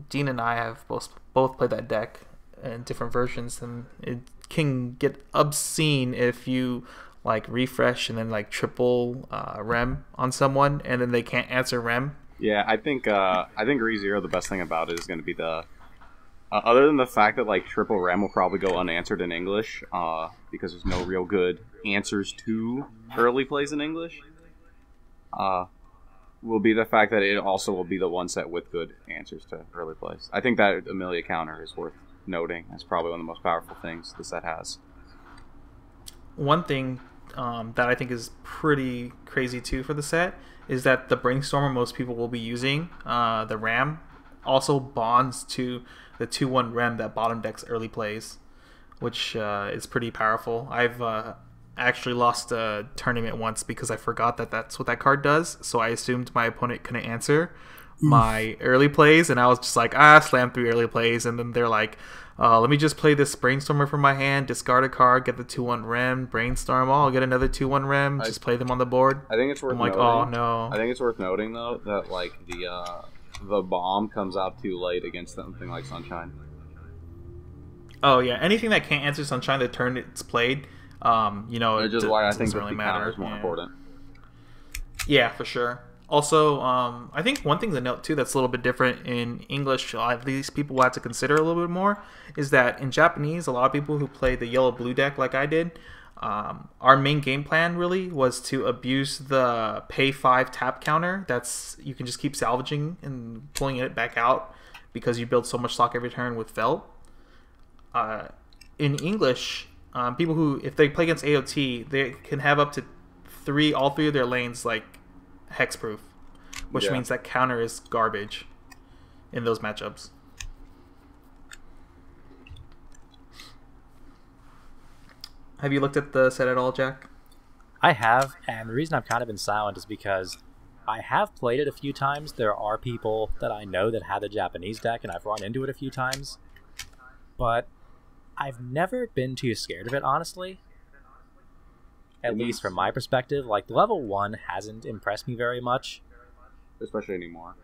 Dean and I have both played that deck in different versions, and it can get obscene if you like refresh and then like triple rem on someone, and then they can't answer rem. Yeah, I think ReZero, the best thing about it is going to be the other than the fact that like triple rem will probably go unanswered in English because there's no real good answers to early plays in English. Will be the fact that it also will be the one set with good answers to early plays. I think that Amelia counter is worth noting. That's probably one of the most powerful things the set has. One thing that I think is pretty crazy too for the set is that the Brainstormer most people will be using, the RAM, also bonds to the 2-1 RAM that bottom decks early plays, which is pretty powerful. I've actually lost a tournament once because I forgot that that's what that card does, so I assumed my opponent couldn't answer my early plays, and I was just like, slam 3 early plays, and then they're like, let me just play this Brainstormer from my hand, discard a card, get the 2-1 rem, brainstorm, I'll get another 2-1 rem, just play them on the board. I think it's worth noting. Oh no. I think it's worth noting though that like the bomb comes out too late against something like Sunshine. Oh yeah, anything that can't answer Sunshine the turn it's played, which is why I think really matter. Is more important. Yeah, for sure. Also, I think one thing to note too that's a little bit different in English, at least people will have to consider a little bit more, is that in Japanese, a lot of people who play the yellow-blue deck like I did, our main game plan really was to abuse the pay 5 tap counter. That's you can just keep salvaging and pulling it back out because you build so much stock every turn with Felt. In English, people who, if they play against AOT, they can have up to all three of their lanes like hexproof, which means that counter is garbage in those matchups. Have you looked at the set at all, Jack? I have, and the reason I've kind of been silent is because I have played it a few times. There are people that I know that have the Japanese deck, and I've run into it a few times. But I've never been too scared of it, honestly. At least from my perspective. Like, level 1 hasn't impressed me very much. Especially anymore.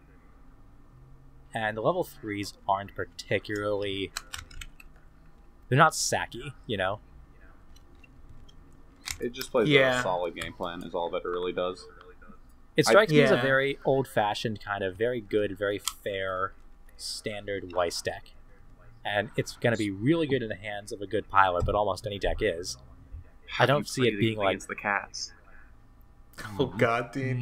And the level 3s aren't particularly... They're not sacky, you know? It just plays a solid game plan is all that it really does. It strikes me as a very old-fashioned, kind of very good, very fair, standard Weiss deck. And it's going to be really good in the hands of a good pilot, but almost any deck is. I don't see it being like the cats. Oh god, dude.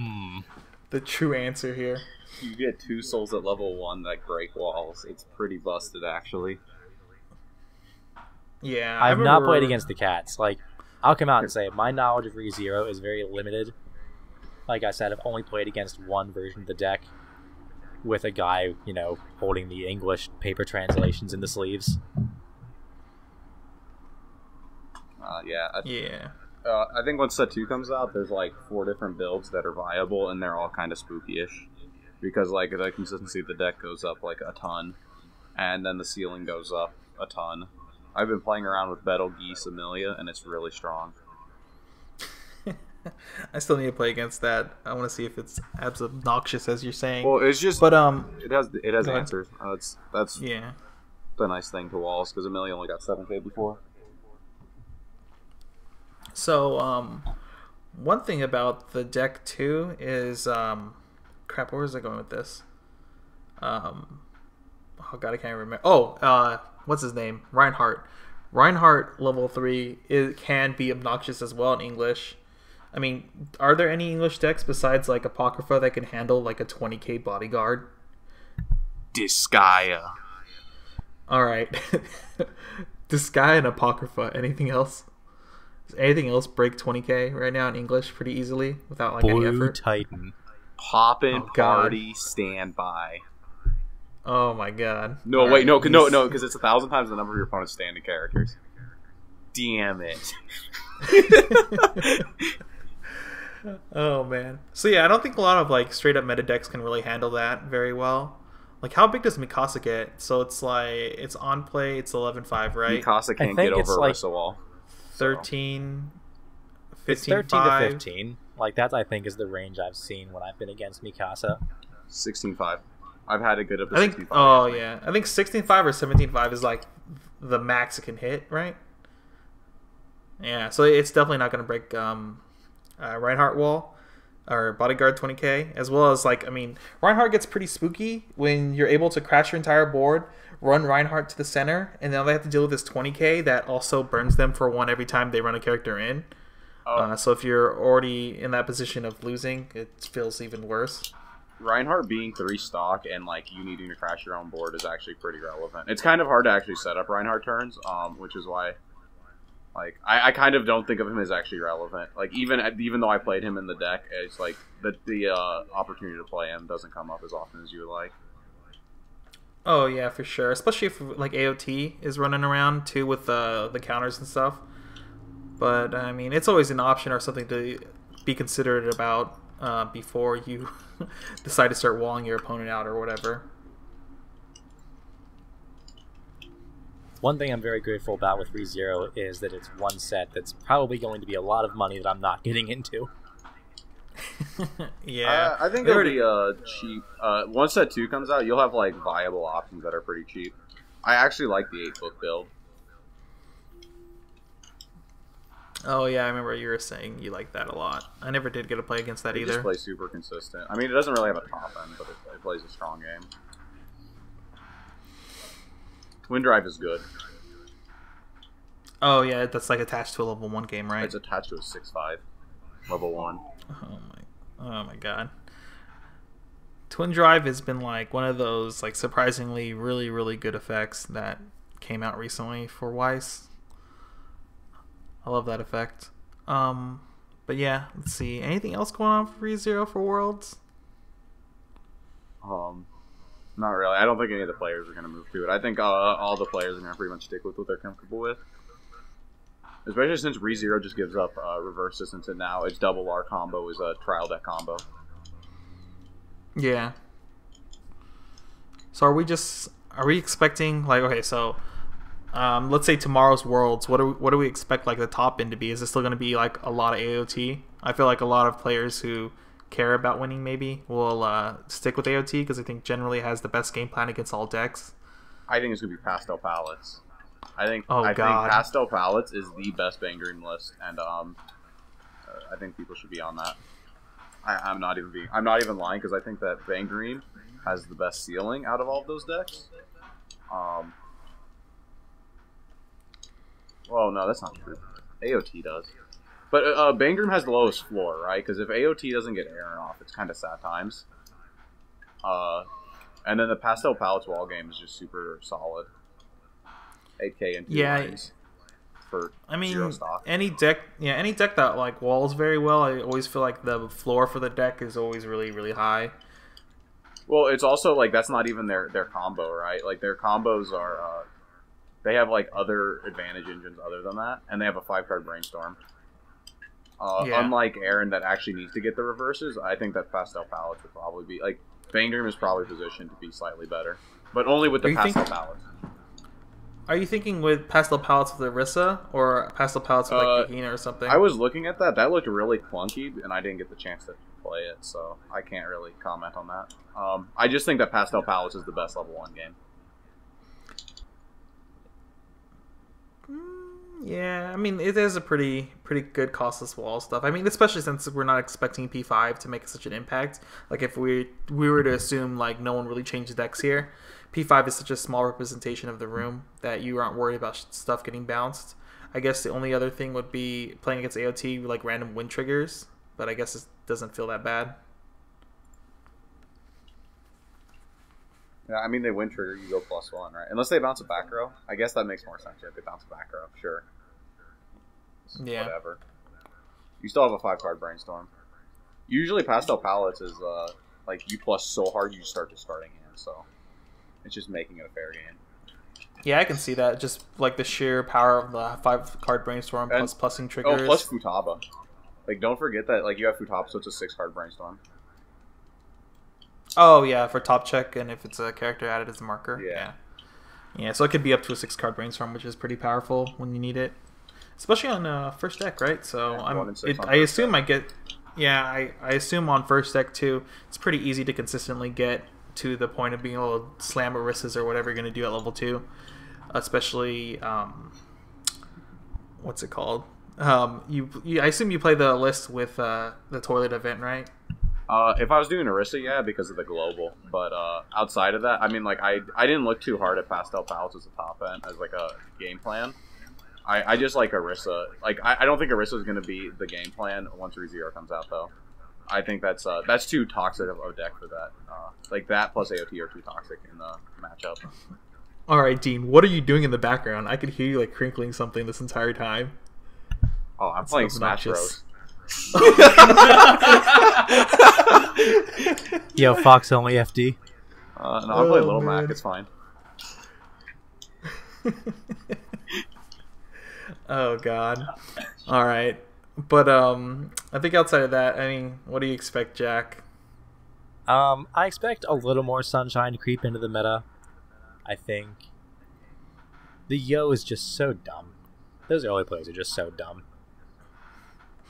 The true answer here. You get 2 souls at level 1 that break walls. It's pretty busted, actually. Yeah, I've not played against the cats. Like, I'll come out and say my knowledge of ReZero is very limited. Like I said, I've only played against one version of the deck with a guy, holding the English paper translations in the sleeves. I think once set 2 comes out, there's like 4 different builds that are viable, and they're all kind of spooky-ish. Because like the consistency of the deck goes up like a ton, and then the ceiling goes up a ton. I've been playing around with Betel Geese Amelia, and it's really strong. I still need to play against that. I want to see if it's as obnoxious as you're saying. Well, it's just, but it has answers. That's the nice thing to walls, because Amelia only got 7k before. So, one thing about the deck too is, crap, where was I going with this? Oh god, I can't remember. What's his name? Reinhardt. Reinhardt level 3 can be obnoxious as well in English. I mean, are there any English decks besides like Apocrypha that can handle like a 20k bodyguard? Disgaea. Alright. Disgaea and Apocrypha. Anything else? Does anything else break 20k right now in English pretty easily without like any Blue effort? Titan. Poppin' Oh, God. party standby. Oh my god. No, All wait, right, no, these- because it's 1,000 times the number of your opponent's standing characters. Damn it. Oh man. So yeah, I don't think a lot of like straight up meta decks can really handle that very well. Like how big does Mikasa get? So it's like it's on play, it's 11-5, right? Mikasa can't think get it's over like Orisa Wall. 13 It's 15 13 to 5. 15. Like that, I think, is the range I've seen when I've been against Mikasa. 16-5. I've had it good up to I think 65. oh yeah. I think 16-5 or 17-5 is like the max it can hit, right? Yeah, so it's definitely not going to break Reinhardt wall or bodyguard 20k, as well as like, I mean, Reinhardt gets pretty spooky when you're able to crash your entire board, run Reinhardt to the center, and now they have to deal with this 20k that also burns them for 1 every time they run a character in. So if you're already in that position of losing, it feels even worse. Reinhardt being 3 stock and like you needing to crash your own board is actually pretty relevant. It's kind of hard to actually set up Reinhardt turns, which is why like I kind of don't think of him as actually relevant. Like even though I played him in the deck, it's like the opportunity to play him doesn't come up as often as you would like. Oh yeah, for sure. Especially if like AOT is running around too with the counters and stuff. But I mean, it's always an option or something to be considerate about before you decide to start walling your opponent out or whatever. One thing I'm very grateful about with ReZero is that it's one set that's probably going to be a lot of money that I'm not getting into. Yeah, I think it'll be cheap. Once set 2 comes out, you'll have like viable options that are pretty cheap. I actually like the 8-book build. Oh yeah, I remember you were saying you like that a lot. I never did get to play against that It either. just plays super consistent. I mean, it doesn't really have a top end, but it plays a strong game. Twin Drive is good. Oh yeah, that's like attached to a level 1 game, right? It's attached to a 6-5, level 1. Oh my god. Twin Drive has been like one of those like surprisingly really really good effects that came out recently for Weiss. I love that effect. But yeah, let's see. Anything else going on for ReZero for Worlds? Not really. I don't think any of the players are going to move to it. I think all the players are going to pretty much stick with what they're comfortable with. Especially since ReZero just gives up reverse distance, and now its double R combo is a trial deck combo. Yeah. So are we expecting like, okay, so let's say tomorrow's Worlds, what do we expect like the top end to be? Is it still going to be like a lot of AOT? I feel like a lot of players who care about winning maybe will stick with AOT because I think generally it has the best game plan against all decks. I think it's going to be Pastel Palettes. I think God. Pastel Palettes is the best Bang Dream list, and I think people should be on that. I'm not even lying because I think that Bang Dream has the best ceiling out of all of those decks. Well, no, that's not true. AOT does. But Bang Dream has the lowest floor, right? Because if AOT doesn't get Aaron off, it's kind of sad times. And then the Pastel Palettes wall game is just super solid. 8k and 2 lines for zero stock. Any deck that like walls very well, I always feel like the floor for the deck is always really really high. Well, it's also like that's not even their combo, right? Like their combos are they have like other advantage engines other than that, and they have a 5-card brainstorm. Unlike Aaron that actually needs to get the reverses, I think that Pastel Palettes would probably be like Bang Dream is probably positioned to be slightly better, but only with the Pastel Palettes. Are you thinking with Pastel Palettes with Orisa or Pastel Palettes with like Yukina or something? I was looking at that. That looked really clunky, and I didn't get the chance to play it, so I can't really comment on that. I just think that Pastel Palettes is the best level 1 game. Yeah, I mean, it is a pretty good costless wall stuff. I mean, especially since we're not expecting P5 to make such an impact. Like, if we were to assume, like, no one really changed decks here, P5 is such a small representation of the room that you aren't worried about stuff getting bounced. I guess the only other thing would be playing against AOT, like, random win triggers. But I guess it doesn't feel that bad. Yeah, I mean, they win trigger, you go +1, right? Unless they bounce a back row. I guess that makes more sense. Yeah, if they bounce a back row, sure. Yeah. Whatever. You still have a 5-card brainstorm. Usually pastel palettes is like you plus so hard you start discarding hands, so it's just making it a fair game. Yeah, I can see that. Just like the sheer power of the 5-card brainstorm And- plus plussing triggers. Oh, plus Futaba. Like, don't forget that like you have Futaba, so it's a 6-card brainstorm. Oh yeah, for top check and if it's a character added as a marker. Yeah. Yeah, so it could be up to a 6-card brainstorm, which is pretty powerful when you need it, especially on first deck, right? So Yeah, 1 and 6 on I first assume deck. I get. Yeah, I assume on first deck too, it's pretty easy to consistently get to the point of being able to slam Orisas or whatever you're going to do at level 2, especially what's it called? I assume you play the list with the toilet event, right? If I was doing Orisa, yeah, because of the global. But outside of that, I mean, like I didn't look too hard at pastel palettes as a top end as like a game plan. I just like Orisa. Like I don't think Orisa is going to be the game plan once ReZero comes out, though. I think that's too toxic of a deck for that. Like that plus AOT are too toxic in the matchup. All right, Dean, what are you doing in the background? I could hear you like crinkling something this entire time. Oh, I'm playing Smash Bros. Yo, Fox only FD. No, I'm playing Little man. Mac. It's fine. Oh God. All right, but I think outside of that, I mean, what do you expect, Jack? I expect a little more Sunshine to creep into the meta. I think the Yo is just so dumb. Those early plays are just so dumb.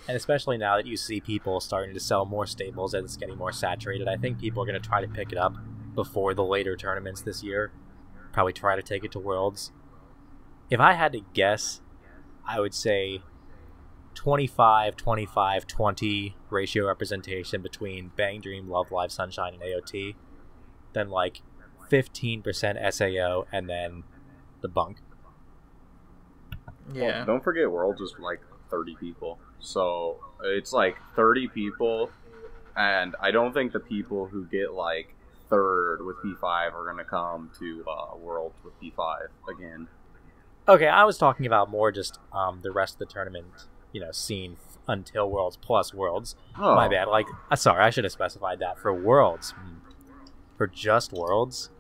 And especially now that you see people starting to sell more staples as it's getting more saturated, I think people are going to try to pick it up before the later tournaments this year. Probably try to take it to Worlds. If I had to guess, I would say 25, 25, 20 ratio representation between Bang Dream, Love Live, Sunshine, and AOT. Then like 15% SAO, and then the bunk. Yeah. Well, don't forget Worlds is like 30 people. So it's like 30 people, and I don't think the people who get like third with P5 are going to come to Worlds with P5 again. Okay, I was talking about more just the rest of the tournament, scene until Worlds plus Worlds. Oh. My bad. Like, sorry, I should have specified that for Worlds. For just Worlds,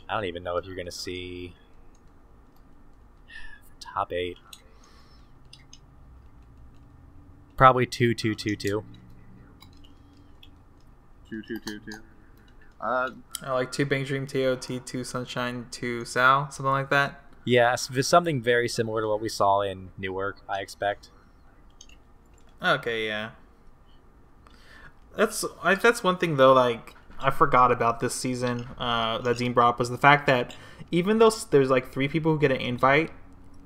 I don't even know if you're going to see top 8. Probably 2, 2, 2, 2. 2, 2, 2, 2. I like 2 Bang Dream, TOT, 2 Sunshine, 2 Sal, something like that. Yes, something very similar to what we saw in Newark, I expect. Okay, yeah. That's one thing though. Like I forgot about this season that Dean brought up was the fact that even though there's like 3 people who get an invite,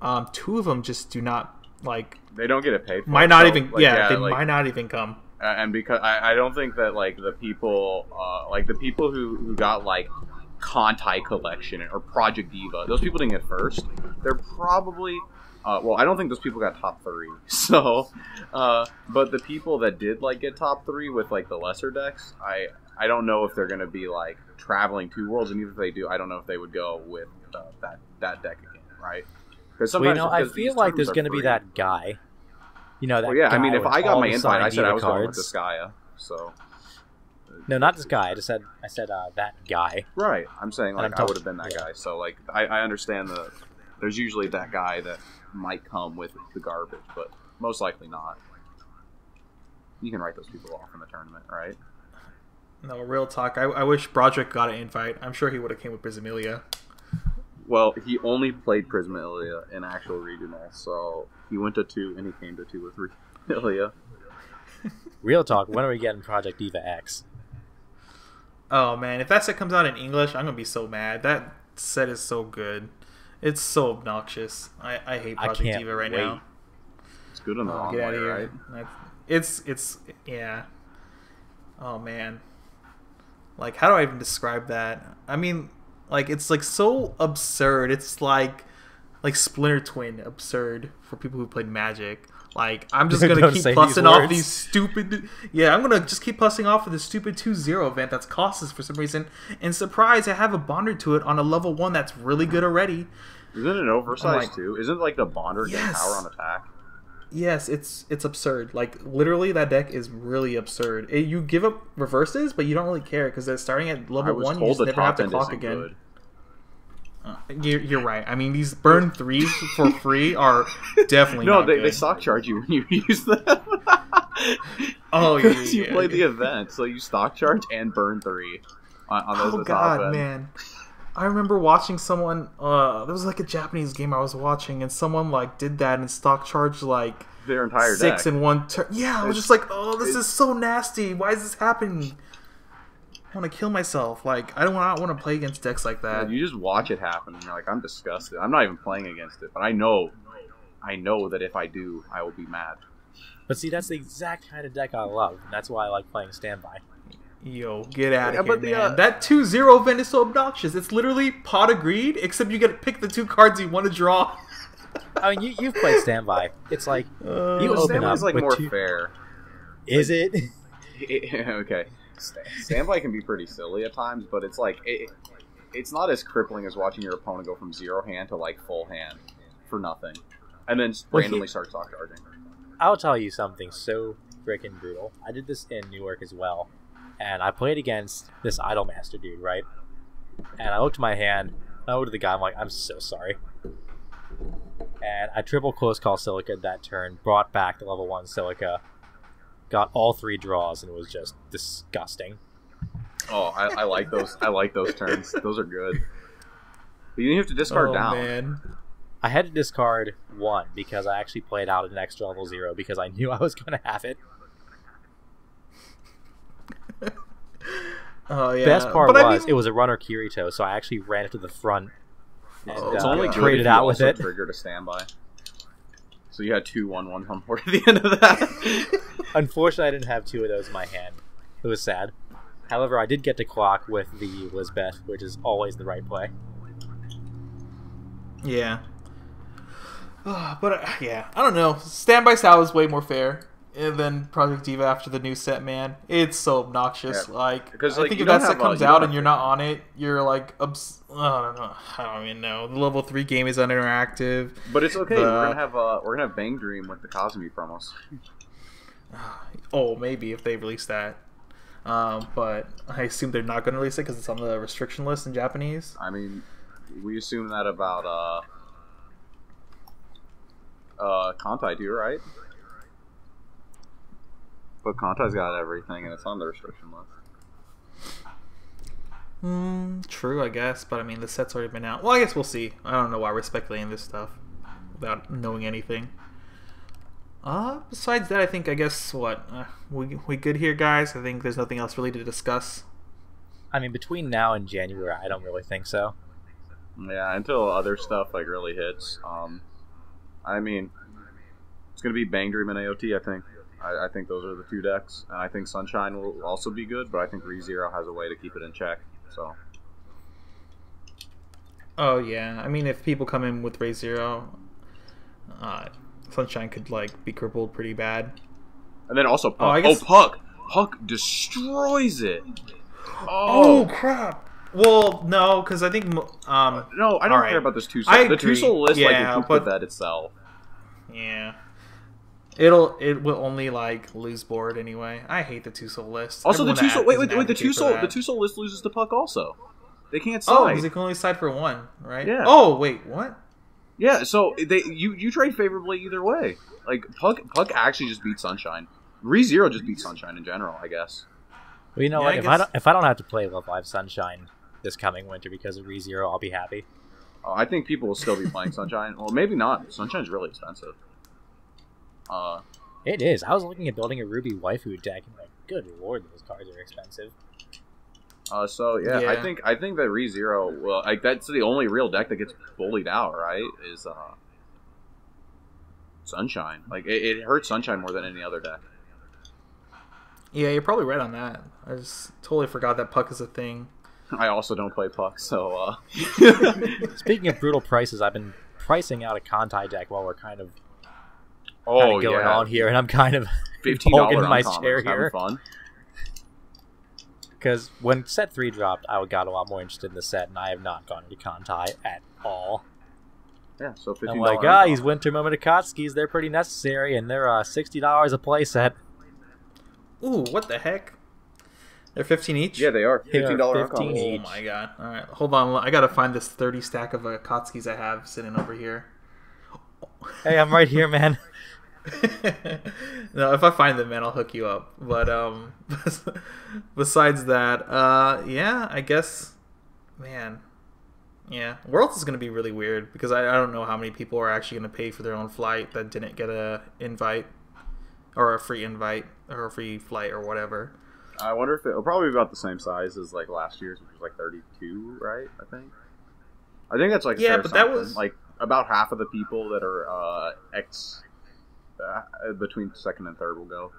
2 of them just do not like. They don't get it paid for. Might not so, even. like, yeah, they like, might not even come. And because I don't think that like the people who got like Contai Collection or Project Diva, those people didn't get first. They're probably well, I don't think those people got top 3. So, but the people that did like get top 3 with like the lesser decks, I don't know if they're gonna be like traveling to Worlds, and even if they do, I don't know if they would go with that deck again, right? Because sometimes I feel like there's gonna be that guy. That well, yeah, guy I mean, if with I got all my the invite, I signed said I Diva was going with cards. Disgaea, so. No, not this guy. I said that guy. Right, I'm saying like I'm I would have been that yeah. guy. So like I understand that there's usually that guy that might come with the garbage, but most likely not. You can write those people off in the tournament, right? No, real talk. I wish Broderick got an invite. I'm sure he would have came with Prismilia. Well, he only played Prismilia in actual regional, so he went to 2 and he came to 2 with Prismilia. Real talk. When are we getting Project Diva X? Oh man, if that set comes out in English, I'm gonna be so mad. That set is so good. It's so obnoxious. I hate Project can't Diva right wait. now. It's good in the wrong Get out way, of here. right? It's yeah. Oh man. Like how do I even describe that? I mean, like it's like so absurd. It's like Splinter Twin absurd for people who played Magic. Like I'm just gonna Don't keep say plussing these off words. these stupid. Yeah, I'm gonna just keep plussing off of this stupid 2-0 event that's cost us for some reason. And surprise, I have a bonder to it on a level 1 that's really good already. Isn't it oversized like, too? Isn't like the Bonder getting yes. power on attack? Yes, it's absurd. Like literally, that deck is really absurd. You give up reverses, but you don't really care because they're starting at level 1. You just never have to clock again. You're right. I mean, these burn 3s for free are definitely not good. They stock charge you when you use them. Oh yeah, you play the event, so you stock charge and burn 3 on those. Oh god, man! I remember watching someone. There was like a Japanese game I was watching, and someone like did that and stock charged like their entire 6 deck in one turn. Yeah, I was just like, oh, this is so nasty. Why is this happening? I want to kill myself. Like, I don't want to play against decks like that. Yeah, you just watch it happen, and you're like, I'm disgusted. I'm not even playing against it, but I know that if I do, I will be mad. But see, that's the exact kind of deck I love. And that's why I like playing Standby. Yo, get out of here, man. That 2-0 event is so obnoxious. It's literally Pot of Greed, except you get to pick the 2 cards you want to draw. I mean, you've played Standby. It's like, you open Standby's up like with more 2... fair. Is it? Okay. Standby can be pretty silly at times, but it's like, it's not as crippling as watching your opponent go from 0 hand to like full hand for nothing. And then randomly start stock charging. I'll tell you something so freaking brutal. I did this in Newark as well. And I played against this Idolmaster dude, right? And I looked at my hand, I looked at the guy, I'm like, I'm so sorry. And I triple close call Silica that turn, brought back the level 1 Silica, got all 3 draws, and it was just disgusting. Oh, I like those. I like those turns. Those are good. But you have to discard down. Man. I had to discard 1 because I actually played out an extra level 0 because I knew I was going to have it. Oh yeah. Best part was it was a runner Kirito, so I actually ran it to the front and it's only traded out with it. Triggered a standby. So you had 2 1/1s on board at the end of that. Unfortunately, I didn't have 2 of those in my hand. It was sad. However, I did get to clock with the Lisbeth, which is always the right play. Yeah. But yeah, I don't know. Standby Sal is way more fair than Project Diva after the new set, man. It's so obnoxious. Yeah. Like, because, I think if that set comes out and you're not on it, you're like, I don't even know. The level 3 game is uninteractive. But it's okay. We're gonna have Bang Dream with the Kazumi promos. Oh, maybe if they release that. But I assume they're not going to release it because it's on the restriction list in Japanese. I mean, we assume that about Kantai too, right? But Kantai's got everything, and it's on the restriction list. True, I guess. But I mean, the set's already been out. Well, I guess we'll see. I don't know why we're speculating this stuff without knowing anything. Besides that, I think, we good here, guys? I think there's nothing else really to discuss. I mean, between now and January, I don't really think so. Yeah, until other stuff like really hits. I mean, it's gonna be Bang Dream and AOT. I think. I think those are the 2 decks, and I think Sunshine will also be good. But I think ReZero has a way to keep it in check. So. Oh yeah, I mean, if people come in with ReZero, Sunshine could like be crippled pretty bad. And then also Puck. Puck destroys it. Oh crap! Well, no, because I think no, I don't care about this 2 soul. The 2 soul list like with that itself. Yeah, it will only like lose board anyway. I hate the 2 soul list. Also, the 2 soul. Wait, the 2 soul list loses to Puck also. They can't side. Oh, because they can only side for 1, right? Yeah. Oh wait, what? Yeah, so you trade favorably either way. Like Puck actually just beats Sunshine. ReZero just beats Sunshine in general, I guess. Well, you know what? If I don't have to play Love Live Sunshine this coming winter because of ReZero, I'll be happy. Oh, I think people will still be playing Sunshine. Well, maybe not. Sunshine's really expensive. It is. I was looking at building a Ruby waifu deck, and like, good lord, those cards are expensive. So yeah, I think that ReZero, well, like that's the only real deck that gets bullied out, right? Is Sunshine. Like it hurts Sunshine more than any other deck. Yeah, you're probably right on that. I just totally forgot that Puck is a thing. I also don't play Puck, so. Speaking of brutal prices, I've been pricing out a Kantai deck while we're kind of going on here, and I'm kind of $15 in my chair here. Fun. Because when set 3 dropped, I got a lot more interested in the set, and I have not gone into Kantai at all. Yeah, so $15. I'm like, these Winter Momotakatskis, they're pretty necessary, and they're $60 a playset. Ooh, what the heck? They're 15 each? Yeah, they are. $15 15 each. Oh my god. Alright, hold on. I gotta find this 30 stack of Akatskis I have sitting over here. Hey, I'm right here, man. No, if I find them, man, I'll hook you up. But besides that, yeah, I guess, man, yeah, Worlds is gonna be really weird because I don't know how many people are actually gonna pay for their own flight that didn't get a invite or a free invite or a free flight or whatever. I wonder if it'll probably be about the same size as like last year's, which was like 32, right? I think that's like yeah, fair but something. that was like about half of the people that are between second and third will go.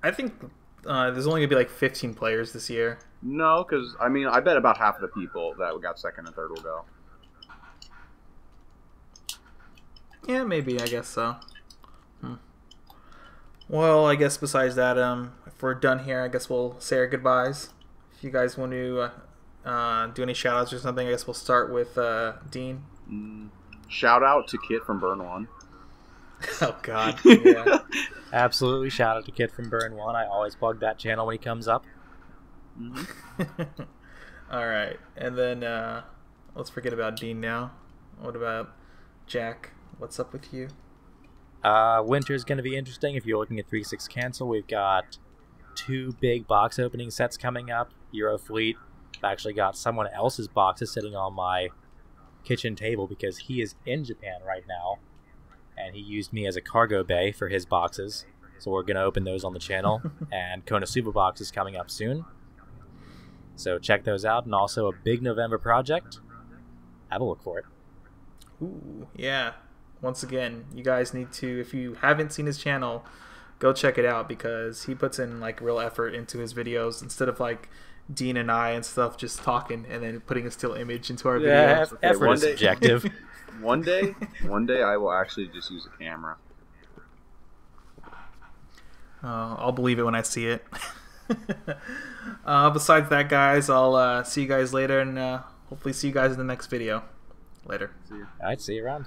I think there's only gonna be like 15 players this year. No, because I mean, I bet about half of the people that got second and third will go. Yeah, maybe. I guess so. Well, I guess besides that, if we're done here, I guess we'll say our goodbyes. If you guys want to do any shout-outs or something, I guess we'll start with Dean. Shout out to Kit from Burn One. Oh, God. Yeah. Absolutely. Shout out to Kid from Burn 1. I always plug that channel when he comes up. All right. And then let's forget about Dean now. What about Jack? What's up with you? Winter's going to be interesting. If you're looking at 3-6 Cancel, we've got 2 big box opening sets coming up. Eurofleet. I've actually got someone else's boxes sitting on my kitchen table because he is in Japan right now. And he used me as a cargo bay for his boxes. So we're going to open those on the channel. And Konosuba box is coming up soon. So check those out. And also a big November project. Have a look for it. Ooh, yeah. Once again, you guys need to, if you haven't seen his channel, go check it out because he puts in like real effort into his videos instead of like Dean and I and stuff just talking and then putting a still image into our videos. Yeah, effort is subjective. One day I will actually just use a camera. I'll believe it when I see it. Besides that, guys, I'll see you guys later and hopefully see you guys in the next video. Later. See you. Alright, see you around.